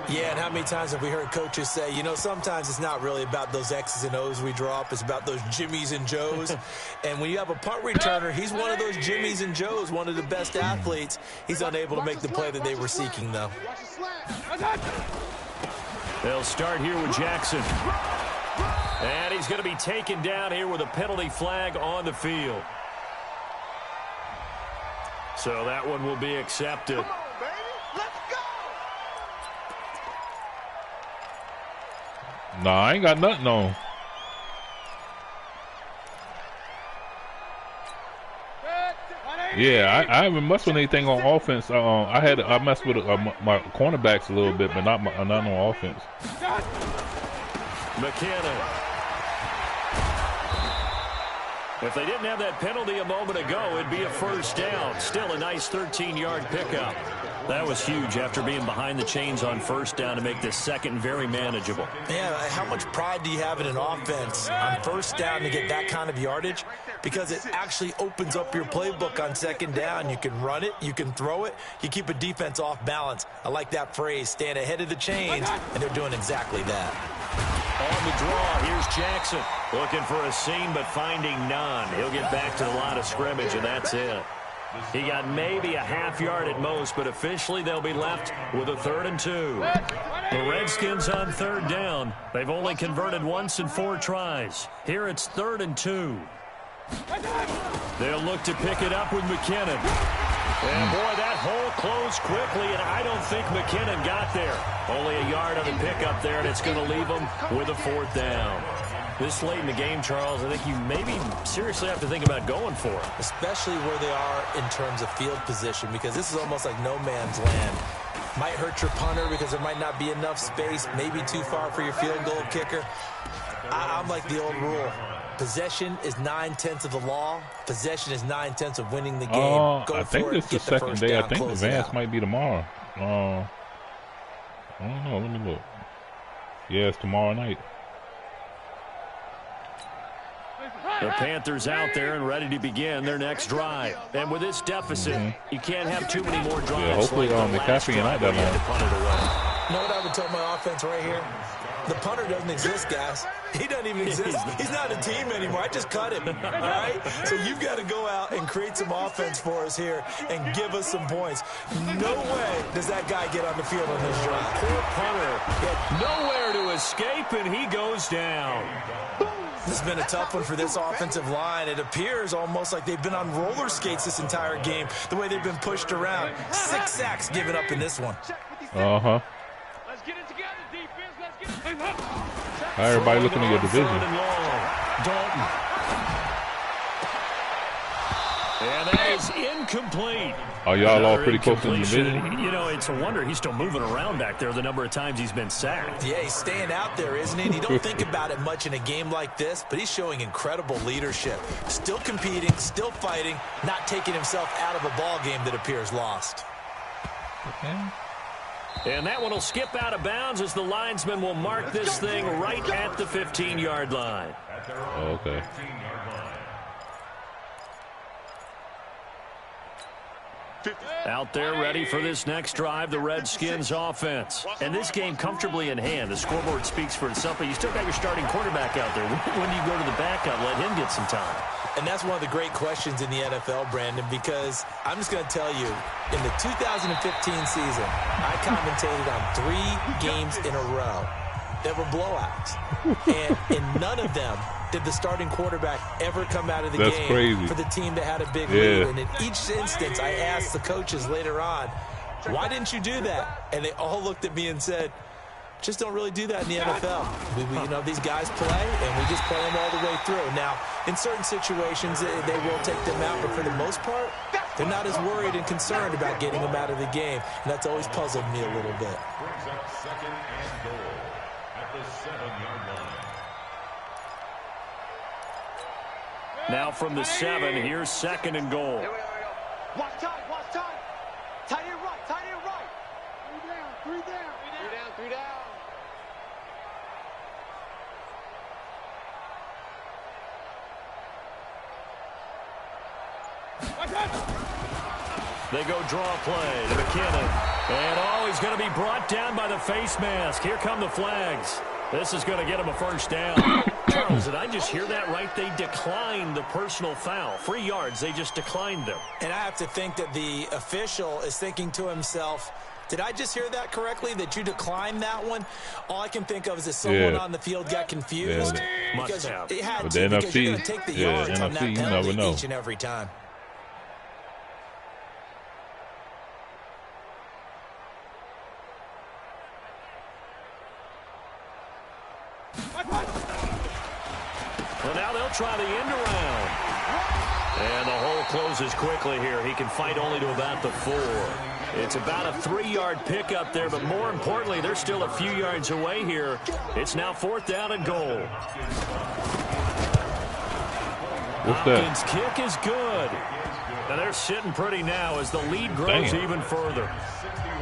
Yeah, and how many times have we heard coaches say, you know, sometimes it's not really about those X's and O's we draw up. It's about those Jimmies and Joes. And when you have a punt returner, he's one of those Jimmies and Joes, one of the best athletes. He's unable to make the play that they were seeking, though. They'll start here with Jackson. And he's going to be taken down here with a penalty flag on the field. So that one will be accepted. Come on, baby. Let's go. Nah, I ain't got nothing on. Yeah, I haven't messed with anything on offense. I messed with my cornerbacks a little bit, but not on offense. McKinnon. If they didn't have that penalty a moment ago, it'd be a 1st down. Still a nice 13-yard pickup. That was huge after being behind the chains on 1st down to make this 2nd very manageable. Yeah, how much pride do you have in an offense on 1st down to get that kind of yardage? Because it actually opens up your playbook on 2nd down. You can run it, you can throw it, you keep a defense off balance. I like that phrase, stand ahead of the chains, and they're doing exactly that. On the draw, here's Jackson. Looking for a seam, but finding none. He'll get back to the line of scrimmage, and that's it. He got maybe a half yard at most, but officially they'll be left with a 3rd and 2. The Redskins on 3rd down. They've only converted once in 4 tries. Here it's 3rd and 2. They'll look to pick it up with McKinnon. And boy, that hole closed quickly, and I don't think McKinnon got there. Only a yard on the pickup there, and it's going to leave him with a 4th down. This late in the game, Charles, I think you maybe seriously have to think about going for it. Especially where they are in terms of field position, because this is almost like no man's land. Might hurt your punter because there might not be enough space, maybe too far for your field goal kicker. I'm like the old rule. Possession is 9/10 of the law. Possession is 9/10 of winning the game. I think this is the 2nd day. I think the advance might be tomorrow. I don't know. Let me look. Yeah, it's tomorrow night. The Panthers out there and ready to begin their next drive. And with this deficit, you can't have too many more drives. Yeah, hopefully like McCaffrey ain't out that long. You know what I would tell my offense right here? The punter doesn't exist, guys. He doesn't even exist. He's not a team anymore. I just cut him, all right? So you've got to go out and create some offense for us here and give us some points. No way does that guy get on the field on this drive. Poor punter had nowhere to escape, and he goes down. This has been a tough one for this offensive line. It appears almost like they've been on roller skates this entire game, the way they've been pushed around. 6 sacks given up in this one. Uh-huh. Let's get it together, defense. Let's get it. How everybody looking at your division? Dalton. And that is incomplete. Oh, y'all all pretty close to the division? You know, it's a wonder he's still moving around back there the number of times he's been sacked. Yeah, he's staying out there, isn't he? And you don't think about it much in a game like this, but he's showing incredible leadership. Still competing, still fighting, not taking himself out of a ball game that appears lost. Okay. And that one will skip out of bounds as the linesman will mark this thing right at the 15-yard line. Oh, okay. Out there ready for this next drive, the Redskins offense. And this game comfortably in hand. The scoreboard speaks for itself, but you still got your starting quarterback out there. When do you go to the backup, let him get some time? And that's one of the great questions in the NFL, Brandon, because I'm just going to tell you, in the 2015 season, I commentated on 3 games in a row that were blowouts. And in none of them did the starting quarterback ever come out of the game crazy. For the team that had a big lead. And in each instance, I asked the coaches later on, why didn't you do that? And they all looked at me and said, just don't really do that in the NFL. You know, these guys play, and we just play them all the way through. Now, in certain situations, they will take them out, but for the most part, they're not as worried and concerned about getting them out of the game. And that's always puzzled me a little bit. Brings up 2nd and goal at the 7-yard line. Now from the 7, here's 2nd and goal. Here we go. Watch time, watch time. Tight end right, tight end right. 3 down, 3 down. 3 down, 3 down. They go draw play to McKinnon. And he's going to be brought down by the face mask. Here come the flags. This is going to get him a first down. Charles, did I just hear that right? They declined the personal foul. 3 yards, they just declined them. And I have to think that the official is thinking to himself, did I just hear that correctly, that you declined that one? All I can think of is that someone on the field got confused. Because it had to, because you're going to take the yards on that penalty each and every time. Well, now they'll try the end around. And the hole closes quickly here. He can fight only to about the 4. It's about a 3-yard pickup there, but more importantly, they're still a few yards away here. It's now 4th down and goal. Hopkins' kick is good. And they're sitting pretty now as the lead grows even further.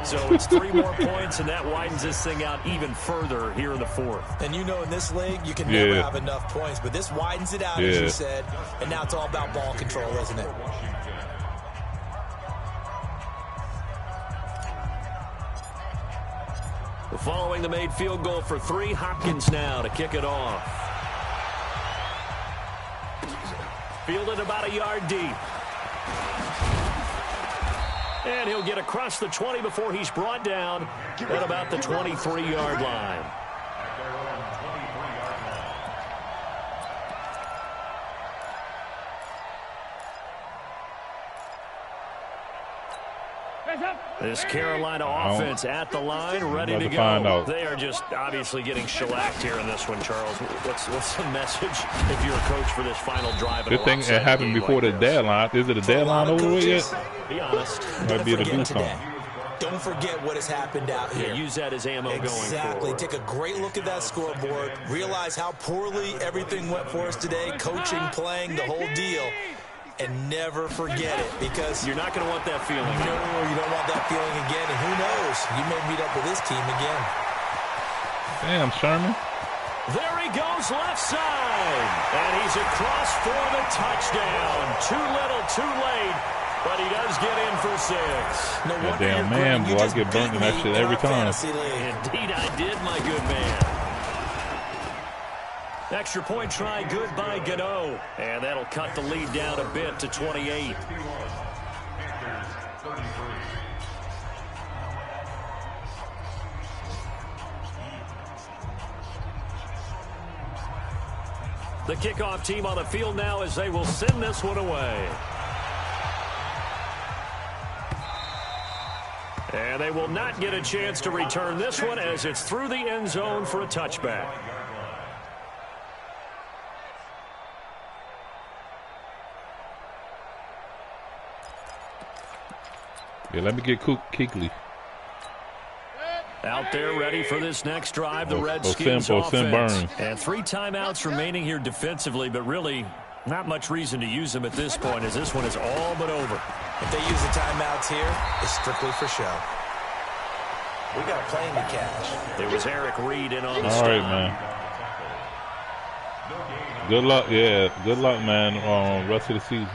So it's 3 more points, and that widens this thing out even further here in the 4th. And you know, in this league, you can never have enough points, but this widens it out, as you said, and now it's all about ball control, isn't it? Following the made field goal for 3, Hopkins now to kick it off. Fielded about a yard deep. And he'll get across the 20 before he's brought down at about the 23-yard line. This Carolina offense at the line, ready to go. They are just obviously getting shellacked here in this one, Charles. What's the message if you're a coach for this final drive? This thing happened before the deadline. Is it a deadline over with yet? Be honest. Might be able to do something. Don't forget what has happened out here. Use that as ammo going forward. Exactly. Take a great look at that scoreboard. Realize how poorly everything went for us today. Coaching, playing, the whole deal. And never forget it, because you're not going to want that feeling. No, you don't want that feeling again. And who knows? You may meet up with this team again. Damn, Sherman. There he goes left side. And he's across for the touchdown. Too little, too late. But he does get in for 6. No that damn man, boy, I get burnt in that shit every time. Indeed I did, my good man. Extra point try, good by Gano. And that'll cut the lead down a bit to 28. The kickoff team on the field now as they will send this one away. And they will not get a chance to return this one as it's through the end zone for a touchback. Yeah, let me get Kuechly. Out there ready for this next drive, the Redskins offense. And 3 timeouts remaining here defensively, but really not much reason to use them at this point as this one is all but over. If they use the timeouts here, it's strictly for show. We got a plane to catch. It was Eric Reed in on the stop. All right, man. Good luck, yeah. Good luck, man, rest of the season.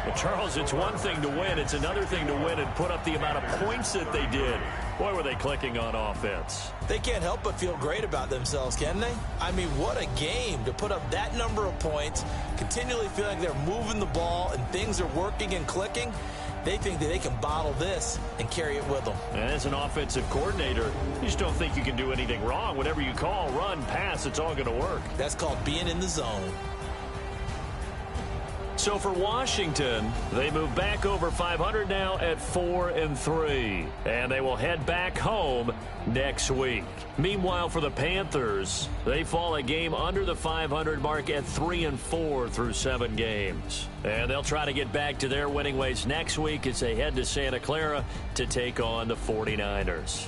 Well, Charles, it's one thing to win. It's another thing to win and put up the amount of points that they did. Boy, were they clicking on offense. They can't help but feel great about themselves, can they? I mean, what a game to put up that number of points, continually feeling they're moving the ball and things are working and clicking. They think that they can bottle this and carry it with them. And as an offensive coordinator, you just don't think you can do anything wrong. Whatever you call, run, pass, it's all going to work. That's called being in the zone. So for Washington, they move back over 500 now at 4-3. And they will head back home next week. Meanwhile, for the Panthers, they fall a game under the 500 mark at 3-4 through 7 games. And they'll try to get back to their winning ways next week as they head to Santa Clara to take on the 49ers.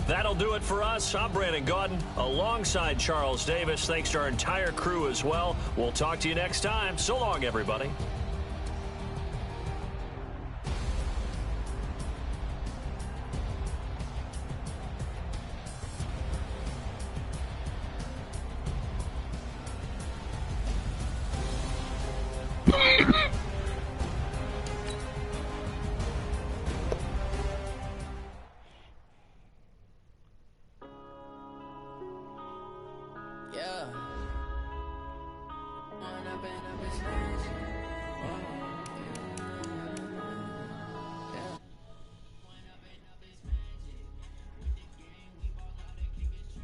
That'll do it for us. I'm Brandon Gaudin alongside Charles Davis. Thanks to our entire crew as well. We'll talk to you next time. So long, everybody.